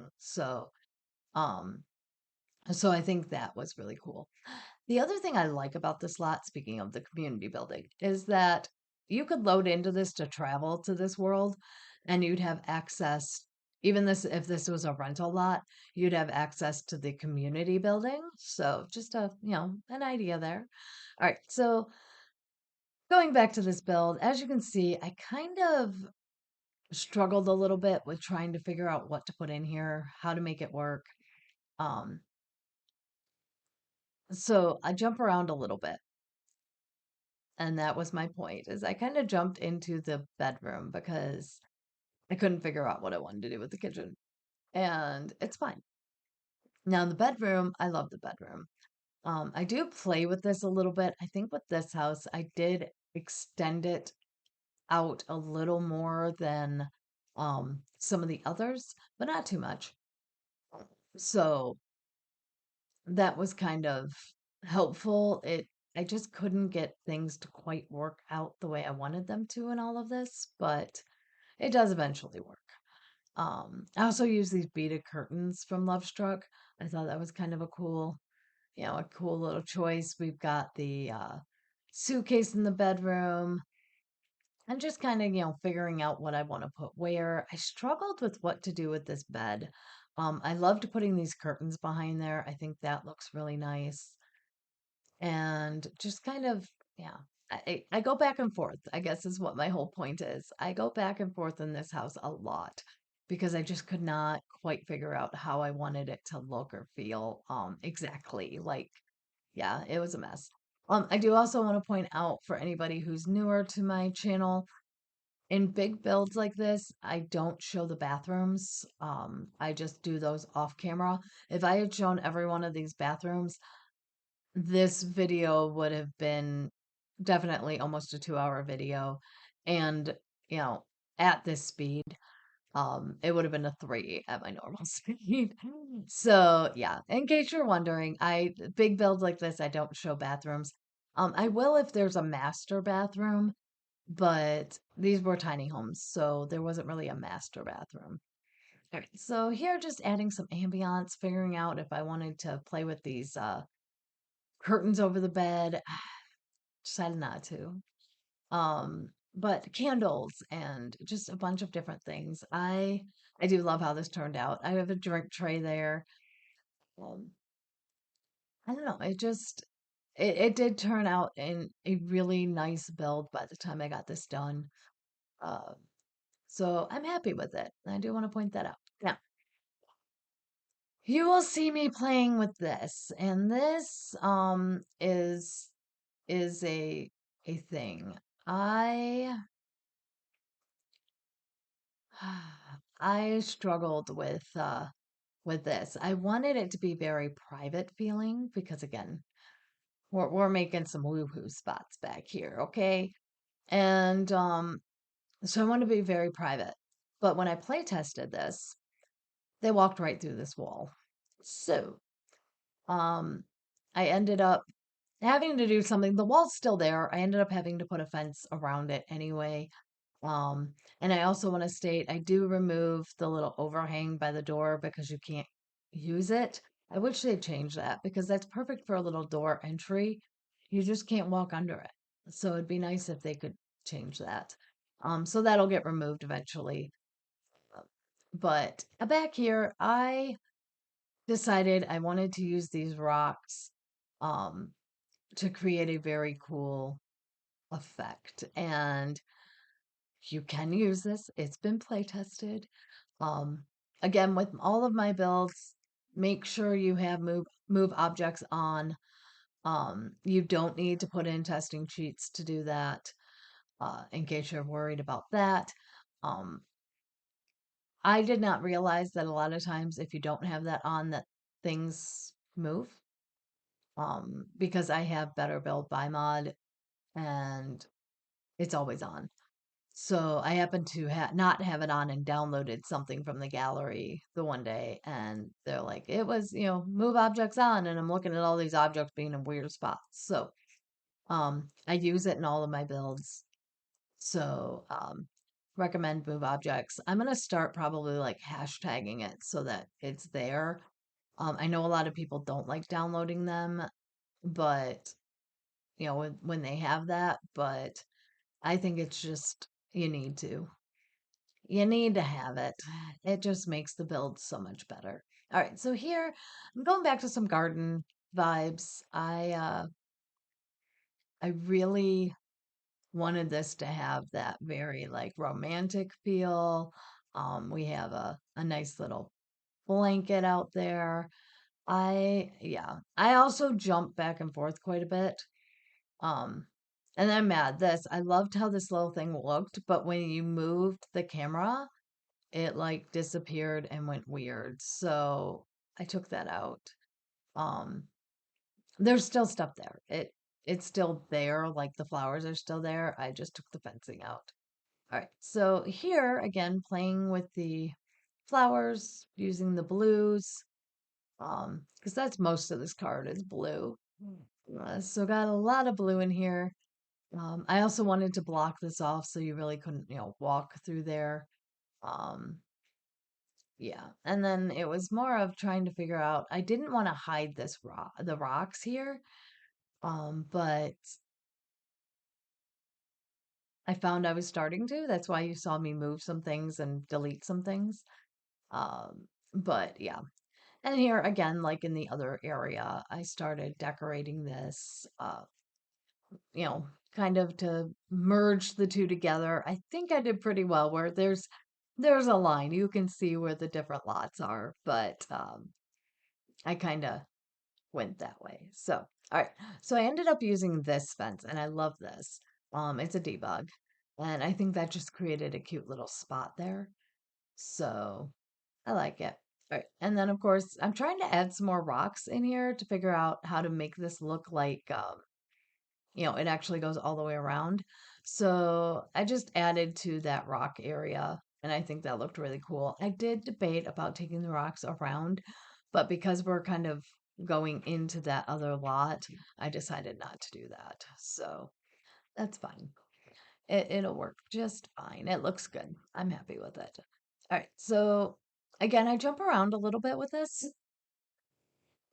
Um, so I think that was really cool. The other thing I like about this lot, speaking of the community building, is that you could load into this to travel to this world and you'd have access, even this if this was a rental lot, you'd have access to the community building. So just an idea there. All right, so going back to this build, as you can see, I kind of struggled a little bit with trying to figure out what to put in here, how to make it work. Um, so I jump around a little bit. And that was my point, is I kind of jumped into the bedroom because I couldn't figure out what I wanted to do with the kitchen. And it's fine. Now, the bedroom, I love the bedroom. I do play with this a little bit. I think with this house, I did extend it out a little more than some of the others, but not too much. So that was kind of helpful. I just couldn't get things to quite work out the way I wanted them to in all of this, but it does eventually work. I also use these beaded curtains from Lovestruck. I thought that was kind of a a cool little choice. We've got the suitcase in the bedroom. I'm just kind of, figuring out what I want to put where. I struggled with what to do with this bed. I loved putting these curtains behind there. I think that looks really nice. And just kind of, yeah, I go back and forth, I guess is what my whole point is. I go back and forth in this house a lot because I just could not quite figure out how I wanted it to look or feel exactly. Like, yeah, it was a mess. I do also want to point out for anybody who's newer to my channel, in big builds like this, I don't show the bathrooms. I just do those off camera. If I had shown every one of these bathrooms, this video would have been definitely almost a 2-hour video. And, you know, at this speed, it would have been a 3 at my normal speed. So yeah, in case you're wondering, big builds like this, I don't show bathrooms. I will if there's a master bathroom, but these were tiny homes, so there wasn't really a master bathroom. All right, so here just adding some ambiance, figuring out if I wanted to play with these curtains over the bed. Decided not to. But candles and just a bunch of different things. I do love how this turned out. I have a drink tray there. Um, I don't know. It did turn out in a really nice build by the time I got this done. Uh, so I'm happy with it. I do want to point that out. Now, you will see me playing with this, and this is a thing. I I struggled with this. I wanted it to be very private feeling because again, we're making some woohoo spots back here, okay? And so I want to be very private. But when I play tested this, they walked right through this wall. So, um I ended up having to do something. The wall's still there. I ended up having to put a fence around it anyway. Um, and I also want to state I do remove the little overhang by the door because you can't use it. I wish they'd change that because that's perfect for a little door entry. You just can't walk under it. So it'd be nice if they could change that. So that'll get removed eventually. But back here, I decided I wanted to use these rocks um, to create a very cool effect. And you can use this. It's been play tested. Um, Again, with all of my builds, make sure you have move objects on. You don't need to put in testing cheats to do that, in case you're worried about that. Um, I did not realize that a lot of times if you don't have that on, that things move. Because I have Better Build by Mod and it's always on. So I happened to not have it on and downloaded something from the gallery the one day, and they're like, it was, move objects on, and I'm looking at all these objects being in weird spots. So I use it in all of my builds. So recommend move objects. I'm gonna start probably like hashtagging it so that it's there. I know a lot of people don't like downloading them, but when they have that, but I think it's just you need to. You need to have it. It just makes the build so much better. All right, so here I'm going back to some garden vibes. I really wanted this to have that very like romantic feel. We have a nice little blanket out there. Yeah. I also jump back and forth quite a bit. Um, and I'm mad. I loved how this little thing looked, but when you moved the camera, it like disappeared and went weird. So I took that out. Um, there's still stuff there. It's still there, like the flowers are still there. I just took the fencing out. All right, so here again, playing with the flowers, using the blues, because that's most of this card is blue. So got a lot of blue in here. I also wanted to block this off so you really couldn't, walk through there. Um, yeah, and then it was more of trying to figure out. I didn't want to hide the rocks here, but I found I was starting to. That's why you saw me move some things and delete some things. But yeah, and here again, like in the other area, I started decorating this, kind of to merge the two together. I think I did pretty well where there's a line. You can see where the different lots are, but I kind of went that way. So, all right. So I ended up using this fence and I love this. It's a debug. And I think that just created a cute little spot there. So I like it. All right. And then of course I'm trying to add some more rocks in here to figure out how to make this look like it actually goes all the way around. So I just added to that rock area, and I think that looked really cool. I did debate about taking the rocks around, but because we're kind of going into that other lot, I decided not to do that. So that's fine. It'll work just fine. It looks good. I'm happy with it. All right. So again, I jump around a little bit with this,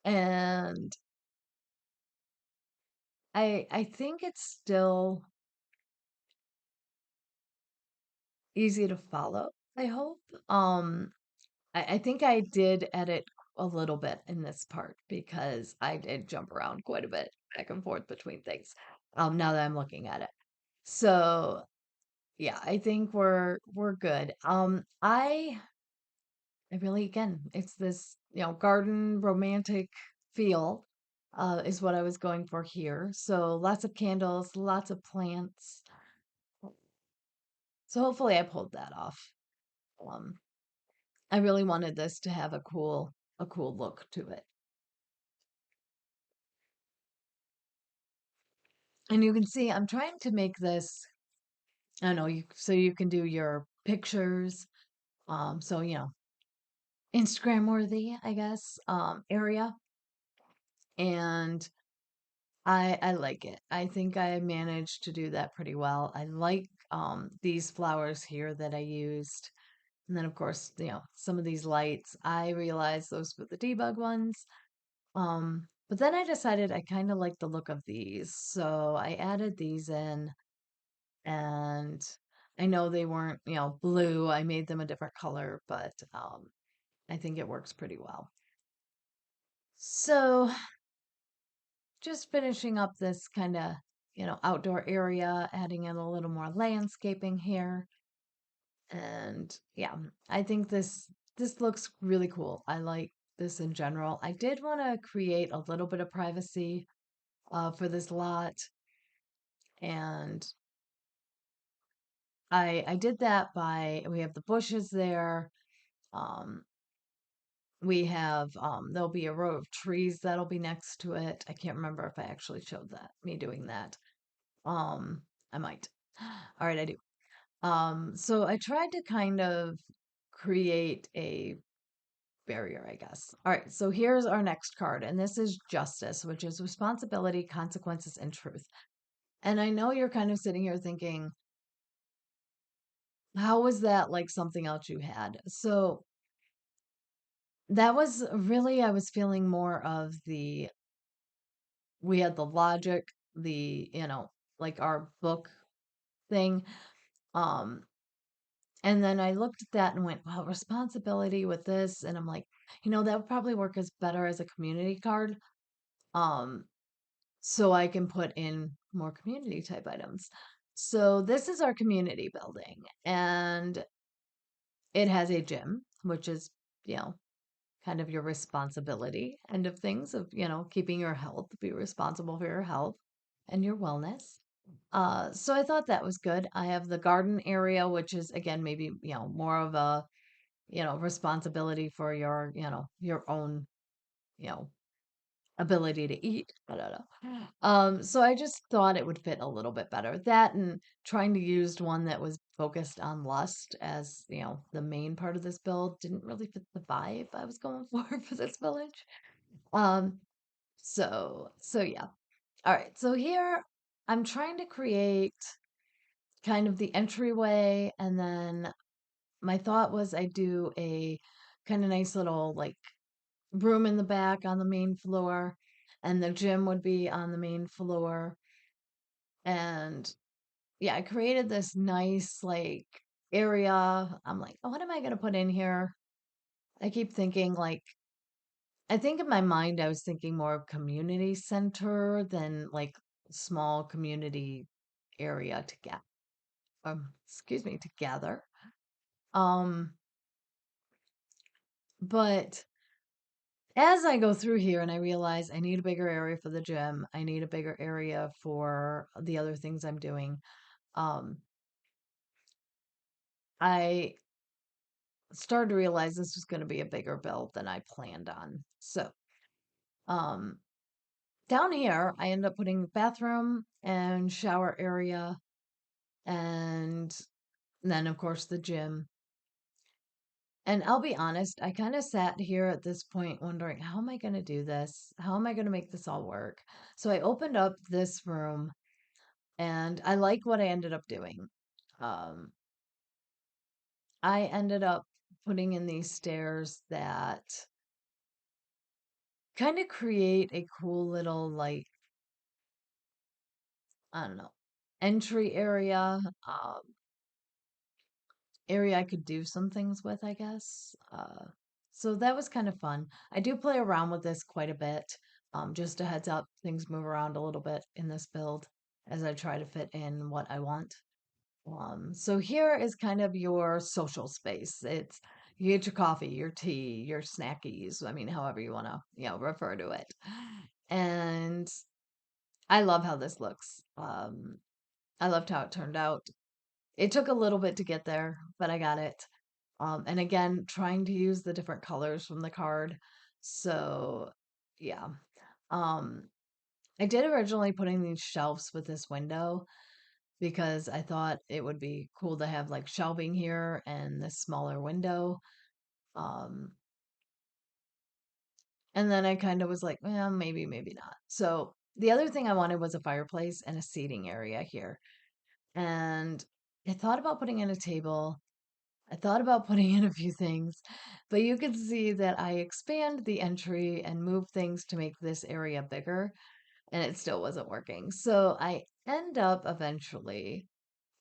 and I think it's still easy to follow, I hope. I think I did edit a little bit in this part because I did jump around quite a bit back and forth between things. Now that I'm looking at it. So yeah, I think we're good. I really again, it's this, garden romantic feel, is what I was going for here. So lots of candles, lots of plants. So hopefully I pulled that off. Um, I really wanted this to have a cool look to it. And you can see I'm trying to make this, I don't know, so you can do your pictures, so Instagram worthy, I guess, area. And I like it. I think I managed to do that pretty well. I like these flowers here that I used. And then of course, some of these lights, I realized those were the debug ones. But then I decided I kind of like the look of these. So I added these in, and I know they weren't, blue. I made them a different color, but I think it works pretty well. So just finishing up this kind of, outdoor area, adding in a little more landscaping here. And yeah, I think this looks really cool. I like this in general. I did want to create a little bit of privacy for this lot, and I did that by we have the bushes there. Um, we have there'll be a row of trees that'll be next to it. I can't remember if I actually showed that me doing that. Um, I might. All right, I do. So I tried to kind of create a barrier, I guess. All right, so here's our next card, and this is justice, which is responsibility, consequences, and truth. And I know you're kind of sitting here thinking, how was that like something else you had? So that was really, I was feeling more of we had the logic, like our book thing. Um, and then I looked at that and went, wow, responsibility with this. And I'm like, that would probably work as better as a community card. Um, so I can put in more community type items. So this is our community building, and it has a gym, which is, you know, kind of your responsibility end of things of, keeping your health, be responsible for your health and your wellness. So I thought that was good. I have the garden area, which is again maybe, more of a, responsibility for your own you know, ability to eat. I don't know. So I just thought it would fit a little bit better. That and trying to use one that was focused on lust as, the main part of this build didn't really fit the vibe I was going for this village. Um, so yeah. All right. So here I'm trying to create kind of the entryway, and then my thought was I do a kind of nice little like room in the back on the main floor, and the gym would be on the main floor. And yeah, I created this nice like area. I'm like, oh, what am I gonna put in here? I keep thinking like I think in my mind I was thinking more of community center than like small community area to get excuse me, to gather. Um, but as I go through here and I realize I need a bigger area for the gym, I need a bigger area for the other things I'm doing. Um, I started to realize this was going to be a bigger build than I planned on. So, um, down here, I end up putting bathroom and shower area, and then, of course, the gym. And I'll be honest, I kind of sat here at this point wondering, how am I going to do this? How am I going to make this all work? So I opened up this room and I like what I ended up doing. Um, I ended up putting in these stairs that kind of create a cool little, like, I don't know, entry area I could do some things with, I guess. So that was kind of fun. I do play around with this quite a bit. Just a heads up, things move around a little bit in this build as I try to fit in what I want. So here is kind of your social space. It's you get your coffee, your tea, your snackies. I mean, however you want to, refer to it. And I love how this looks. I loved how it turned out. It took a little bit to get there, but I got it. And again, trying to use the different colors from the card. So, yeah. Um, I did originally putting these shelves with this window because I thought it would be cool to have like shelving here and this smaller window. Um, and then I kind of was like, well, maybe, maybe not. So the other thing I wanted was a fireplace and a seating area here. And I thought about putting in a table. I thought about putting in a few things, but you can see that I expand the entry and move things to make this area bigger, and it still wasn't working. So I end up eventually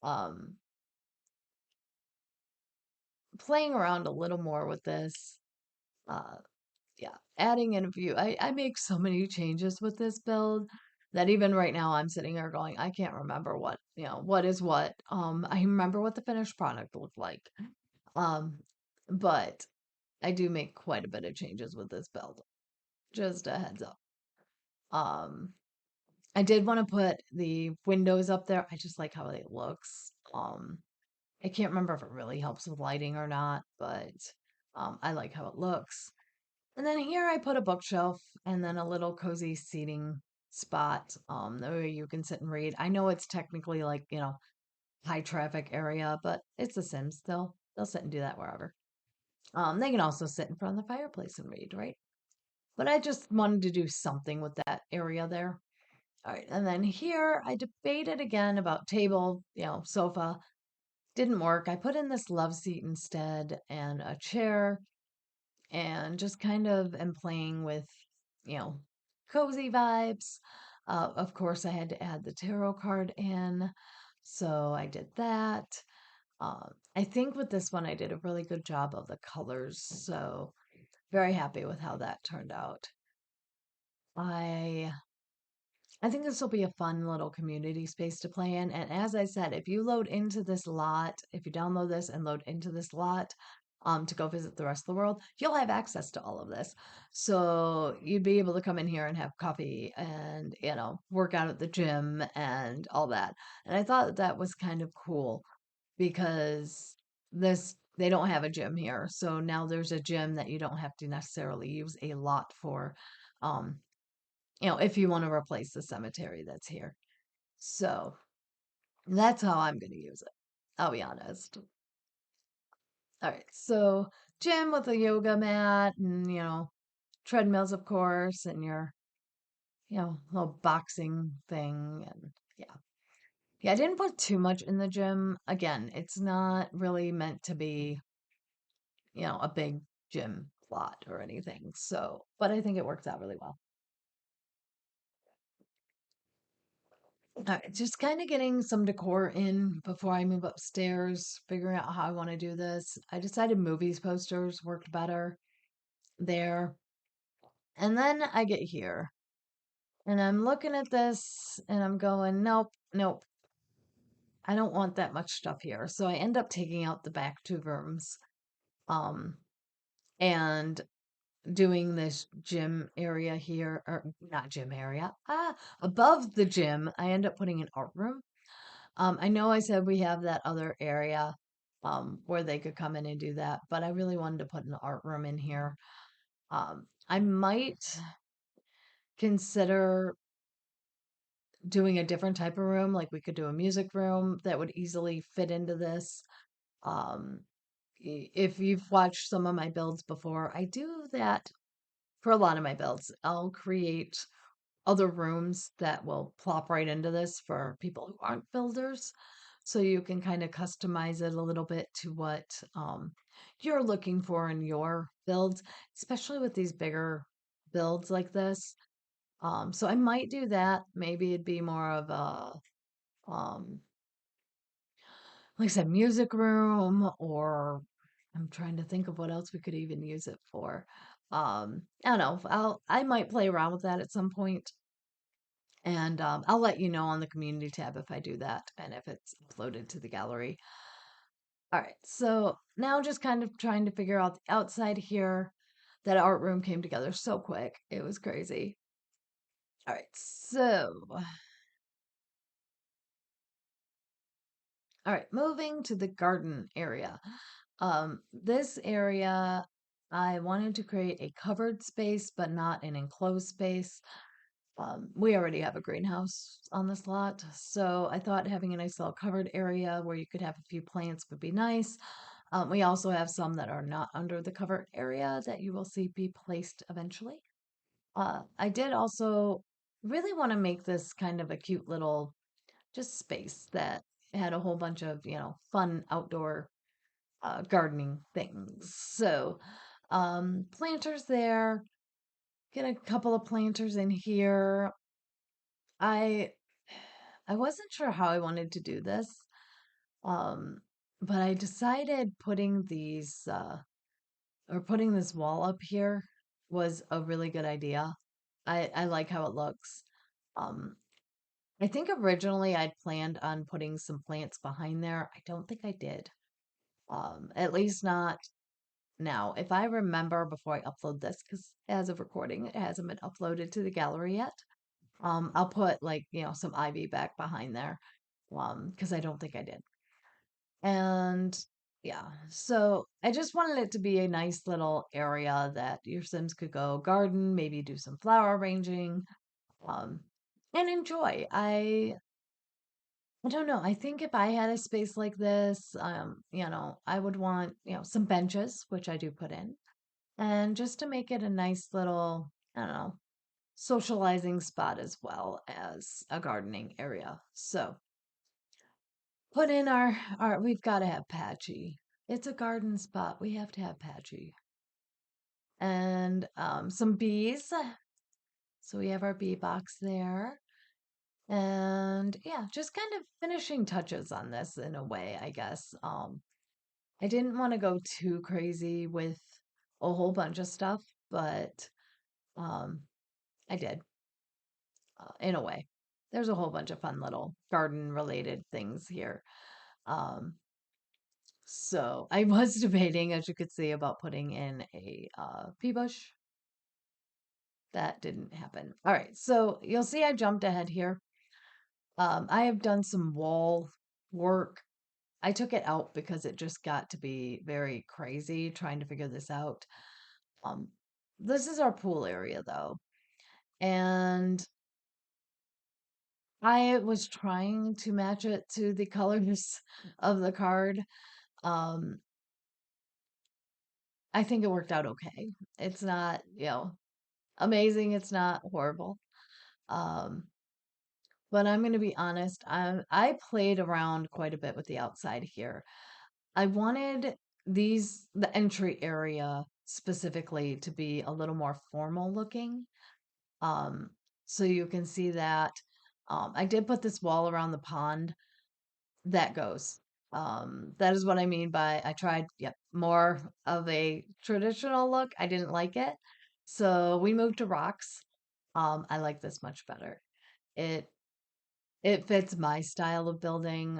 um, playing around a little more with this. Uh, yeah, adding in a few. I make so many changes with this build that even right now I'm sitting here going, I can't remember what is what. I remember what the finished product looked like. Um, but I do make quite a bit of changes with this build. Just a heads up. Um, I did want to put the windows up there. I just like how it looks. I can't remember if it really helps with lighting or not, but I like how it looks. And then here I put a bookshelf and then a little cozy seating spot, that way you can sit and read. I know it's technically like, high traffic area, but it's The Sims. They'll sit and do that wherever. They can also sit in front of the fireplace and read, right? But I just wanted to do something with that area there. All right, and then here I debated again about table, sofa. Didn't work. I put in this love seat instead and a chair and just kind of am playing with, you know, cozy vibes. Of course, I had to add the tarot card in, so I did that. I think with this one, I did a really good job of the colors, so very happy with how that turned out. I I think this will be a fun little community space to play in. And as I said, if you load into this lot, if you download this and load into this lot, to go visit the rest of the world, you'll have access to all of this. So you'd be able to come in here and have coffee and, work out at the gym and all that. And I thought that was kind of cool because this they don't have a gym here. So now there's a gym that you don't have to necessarily use a lot for, um, if you want to replace the cemetery that's here. So that's how I'm going to use it. I'll be honest. All right. So gym with a yoga mat and, treadmills, of course, and your, little boxing thing. And yeah. Yeah, I didn't put too much in the gym. Again, it's not really meant to be, a big gym plot or anything. So, but I think it works out really well. All right, just kind of getting some decor in before I move upstairs, figuring out how I want to do this. I decided movies posters worked better there. And then I get here and I'm looking at this and I'm going, nope, nope, I don't want that much stuff here. So I end up taking out the back two rooms, um, and doing this gym area here, or not gym area, above the gym. I end up putting an art room. I know I said we have that other area, where they could come in and do that, but I really wanted to put an art room in here. I might consider doing a different type of room, like we could do a music room that would easily fit into this. Um, if you've watched some of my builds before, I do that for a lot of my builds. I'll create other rooms that will plop right into this for people who aren't builders. So you can kind of customize it a little bit to what, you're looking for in your builds, especially with these bigger builds like this. So I might do that. Maybe it'd be more of um, like I said, music room, or I'm trying to think of what else we could even use it for. I don't know. I might play around with that at some point, and I'll let you know on the community tab if I do that and if it's uploaded to the gallery. All right, so now just kind of trying to figure out the outside here. That art room came together so quick. It was crazy. All right, so all right, moving to the garden area. This area, I wanted to create a covered space, but not an enclosed space. We already have a greenhouse on this lot, so I thought having a nice little covered area where you could have a few plants would be nice. We also have some that are not under the covered area that you will see be placed eventually. I did also really want to make this kind of a cute little just space that had a whole bunch of, fun outdoor gardening things. So, planters there, get a couple of planters in here. I I wasn't sure how I wanted to do this. Um, but I decided putting this wall up here was a really good idea. I like how it looks. Um, I think originally I'd planned on putting some plants behind there. I don't think I did. At least not now. If I remember before I upload this, because as of recording, it hasn't been uploaded to the gallery yet. I'll put like, some ivy back behind there. Because I don't think I did. And yeah, so I just wanted it to be a nice little area that your Sims could go garden, maybe do some flower arranging, um, and enjoy. I don't know. I think if I had a space like this, I would want, some benches, which I do put in, and just to make it a nice little, I don't know, socializing spot as well as a gardening area. So put in our we've got to have Patchy. It's a garden spot. We have to have Patchy. And some bees. So we have our bee box there. And yeah, just kind of finishing touches on this in a way, I guess. I didn't want to go too crazy with a whole bunch of stuff, but um, I did, in a way. There's a whole bunch of fun little garden related things here. Um, so I was debating, as you could see, about putting in a pea bush. That didn't happen. All right, so you'll see I jumped ahead here. I have done some wall work. I took it out because it just got to be very crazy trying to figure this out. Um, this is our pool area though, and I was trying to match it to the colors of the card. Um, I think it worked out okay. It's not, amazing. It's not horrible. Um, but I'm going to be honest. I played around quite a bit with the outside here. I wanted the entry area specifically to be a little more formal looking. Um, so you can see that. I did put this wall around the pond that goes. That is what I mean by I tried, yep, more of a traditional look. I didn't like it. So we moved to rocks. I like this much better. It it fits my style of building.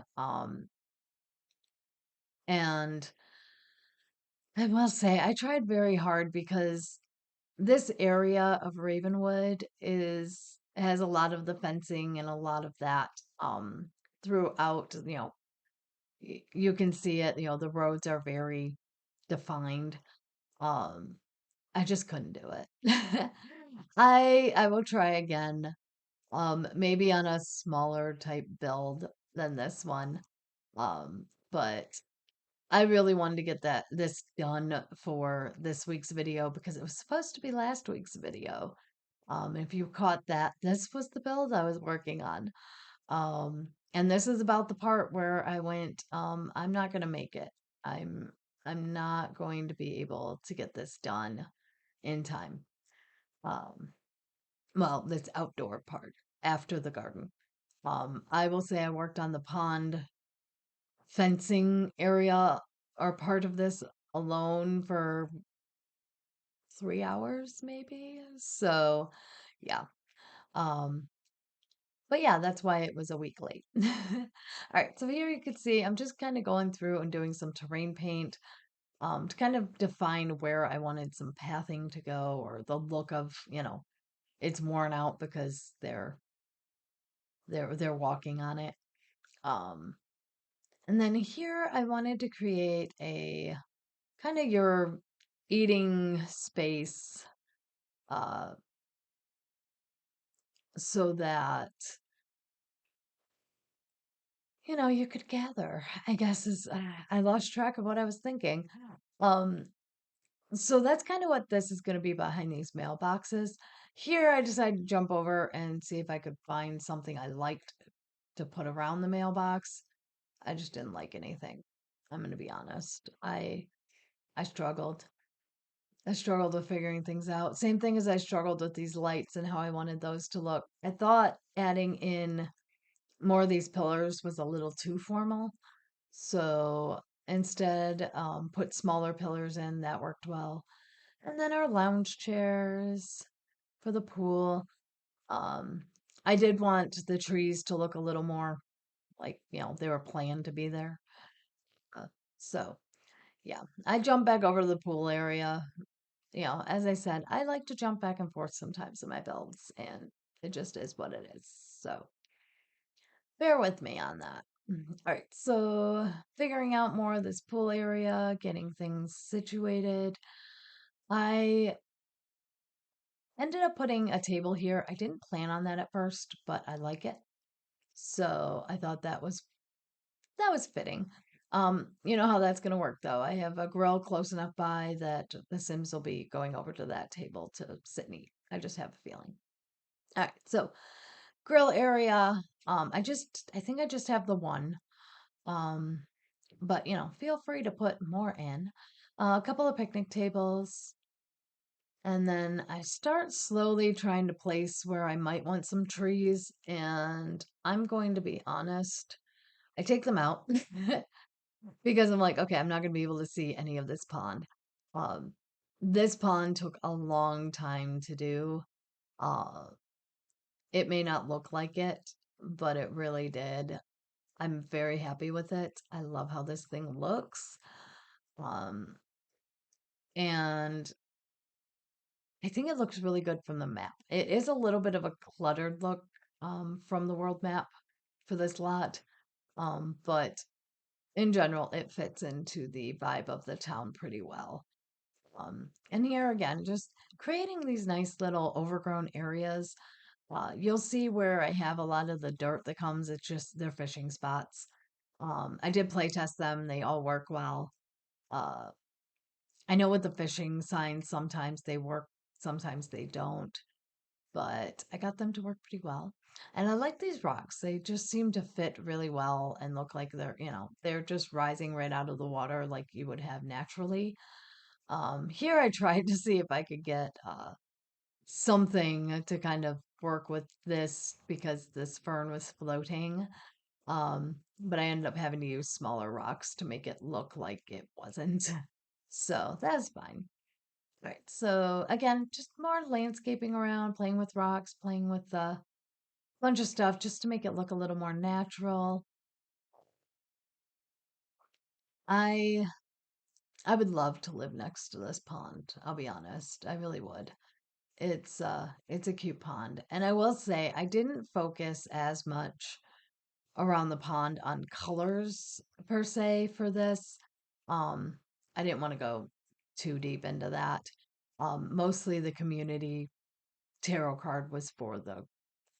And I will say I tried very hard because this area of Ravenwood is has a lot of the fencing and a lot of that throughout, you can see it, the roads are very defined. Um, I just couldn't do it. I will try again. Maybe on a smaller type build than this one. But I really wanted to get this done for this week's video because it was supposed to be last week's video. If you caught that, this was the build I was working on. And this is about the part where I went, I'm not gonna make it. I'm I'm not going to be able to get this done in time. Um, well, this outdoor part after the garden. I will say I worked on the pond fencing area or part of this alone for 3 hours, maybe. So, yeah. Um, but yeah, that's why it was a week late. All right, so here you can see I'm just kind of going through and doing some terrain paint to kind of define where I wanted some pathing to go or the look of, it's worn out because they're walking on it. Um, and then here I wanted to create a kind of your eating space uh, so that you could gather. I guess is I lost track of what I was thinking. Um, so that's kind of what this is going to be behind these mailboxes. Here, I decided to jump over and see if I could find something I liked to put around the mailbox. I just didn't like anything. I'm going to be honest. I struggled. I struggled with figuring things out. Same thing as I struggled with these lights and how I wanted those to look. I thought adding in more of these pillars was a little too formal. So instead, put smaller pillars in that worked well. And then our lounge chairs for the pool. Um, I did want the trees to look a little more like, they were planned to be there. Uh, so, yeah, I jumped back over to the pool area. As I said, I like to jump back and forth sometimes in my builds, and it just is what it is. So, bear with me on that. All right, so figuring out more of this pool area, getting things situated. I ended up putting a table here. I didn't plan on that at first, but I like it. So I thought that was fitting. You know how that's gonna work though. I have a grill close enough by that the Sims will be going over to that table to sit and eat. I just have a feeling. All right, so grill area. I think I just have the one. Um, but feel free to put more in. A couple of picnic tables, and then I start slowly trying to place where I might want some trees. And I'm going to be honest, I take them out because I'm like, okay, I'm not going to be able to see any of this pond. Um, this pond took a long time to do. Uh, it may not look like it, but it really did. I'm very happy with it. I love how this thing looks. Um, and I think it looks really good from the map. It is a little bit of a cluttered look from the world map for this lot. But in general, it fits into the vibe of the town pretty well. And here again, just creating these nice little overgrown areas. You'll see where I have a lot of the dirt that comes, it's just they're fishing spots. I did play test them, they all work well. Uh, I know with the fishing signs, sometimes they work, sometimes they don't, but I got them to work pretty well. And I like these rocks. They just seem to fit really well and look like they're just rising right out of the water like you would have naturally. Here I tried to see if I could get something to kind of work with this because this fern was floating. But I ended up having to use smaller rocks to make it look like it wasn't. So that's fine. Right. So again, just more landscaping around, playing with rocks, playing with a bunch of stuff just to make it look a little more natural. I I would love to live next to this pond. I'll be honest. I really would. It's a cute pond. And I will say I didn't focus as much around the pond on colors per se for this. Um, I didn't want to go too deep into that. Mostly the community tarot card was for the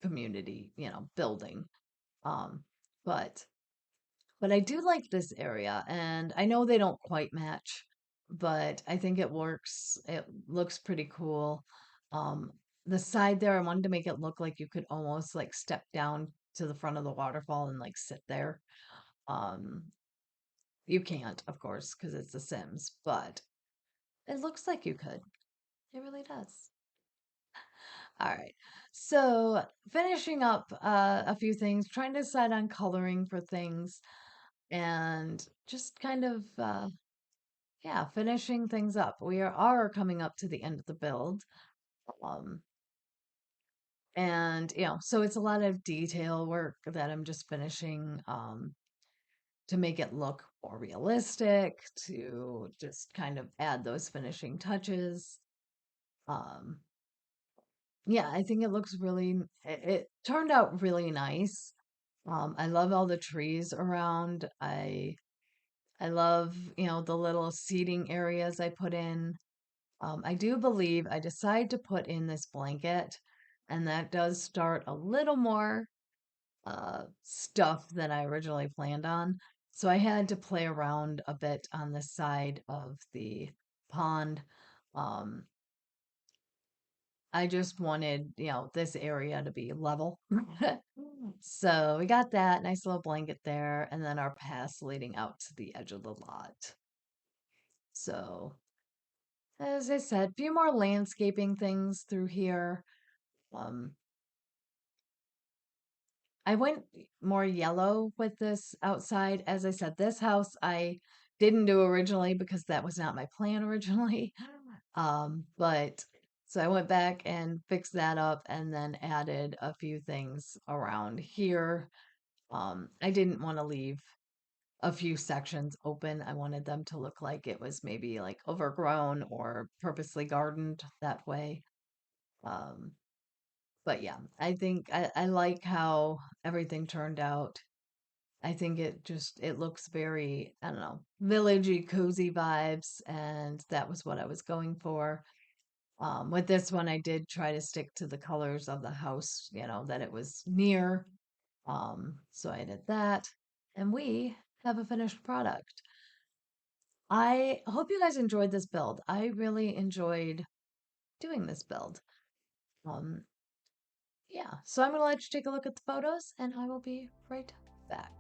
community, building. Um, but but I do like this area, and I know they don't quite match, but I think it works. It looks pretty cool. Um, the side there, I wanted to make it look like you could almost like step down to the front of the waterfall and like sit there. Um, you can't, of course, because it's The Sims, but it looks like you could. It really does. All right. So finishing up a few things, trying to decide on coloring for things, and just kind of yeah, finishing things up. We are coming up to the end of the build. Um, and so it's a lot of detail work that I'm just finishing to make it look more realistic, to just kind of add those finishing touches. Um, yeah, I think it looks it turned out really nice. I love all the trees around. I love, the little seating areas I put in. I do believe I decided to put in this blanket, and that does start a little more stuff than I originally planned on. So I had to play around a bit on the side of the pond. Um, I just wanted, this area to be level. So we got that nice little blanket there, and then our paths leading out to the edge of the lot. So, as I said, a few more landscaping things through here. Um, I went more yellow with this outside. As I said, this house I didn't do originally because that was not my plan originally. But so I went back and fixed that up and then added a few things around here. I didn't want to leave a few sections open. I wanted them to look like it was maybe like overgrown or purposely gardened that way. Um, but yeah, I think I like how everything turned out. I think it looks very, I don't know, villagey, cozy vibes, and that was what I was going for. With this one, I did try to stick to the colors of the house, that it was near. So I did that, and we have a finished product. I hope you guys enjoyed this build. I really enjoyed doing this build. Um, yeah, so I'm gonna let you take a look at the photos, and I will be right back.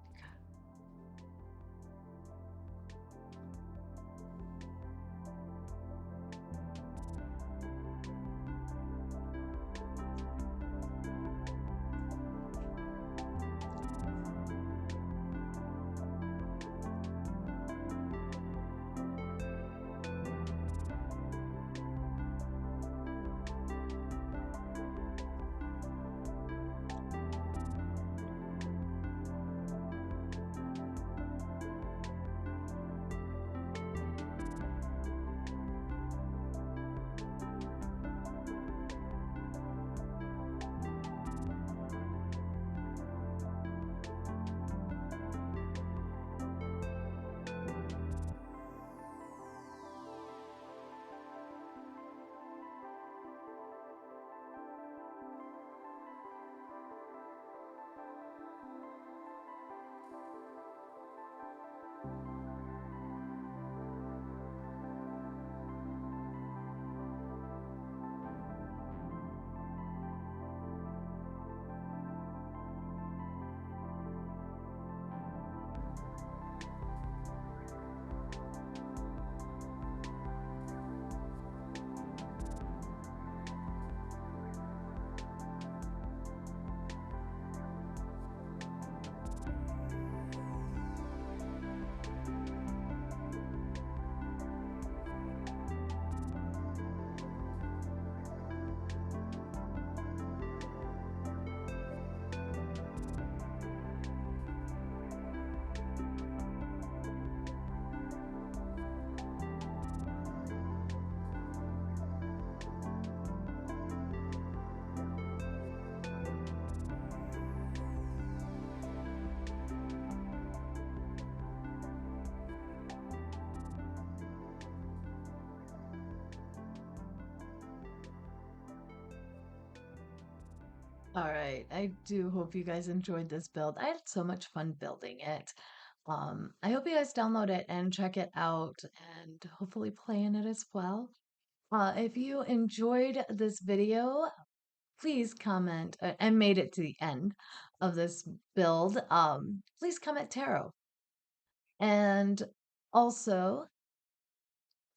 All right. I do hope you guys enjoyed this build. I had so much fun building it. I hope you guys download it and check it out and hopefully play in it as well. If you enjoyed this video, please comment and made it to the end of this build. Please comment tarot. And also,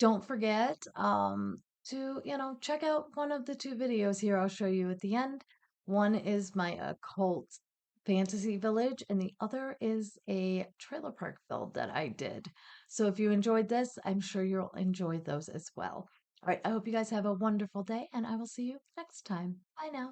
don't forget to, check out one of the two videos here I'll show you at the end. One is my occult fantasy village, and the other is a trailer park build that I did. So if you enjoyed this, I'm sure you'll enjoy those as well. All right, I hope you guys have a wonderful day, and I will see you next time. Bye now.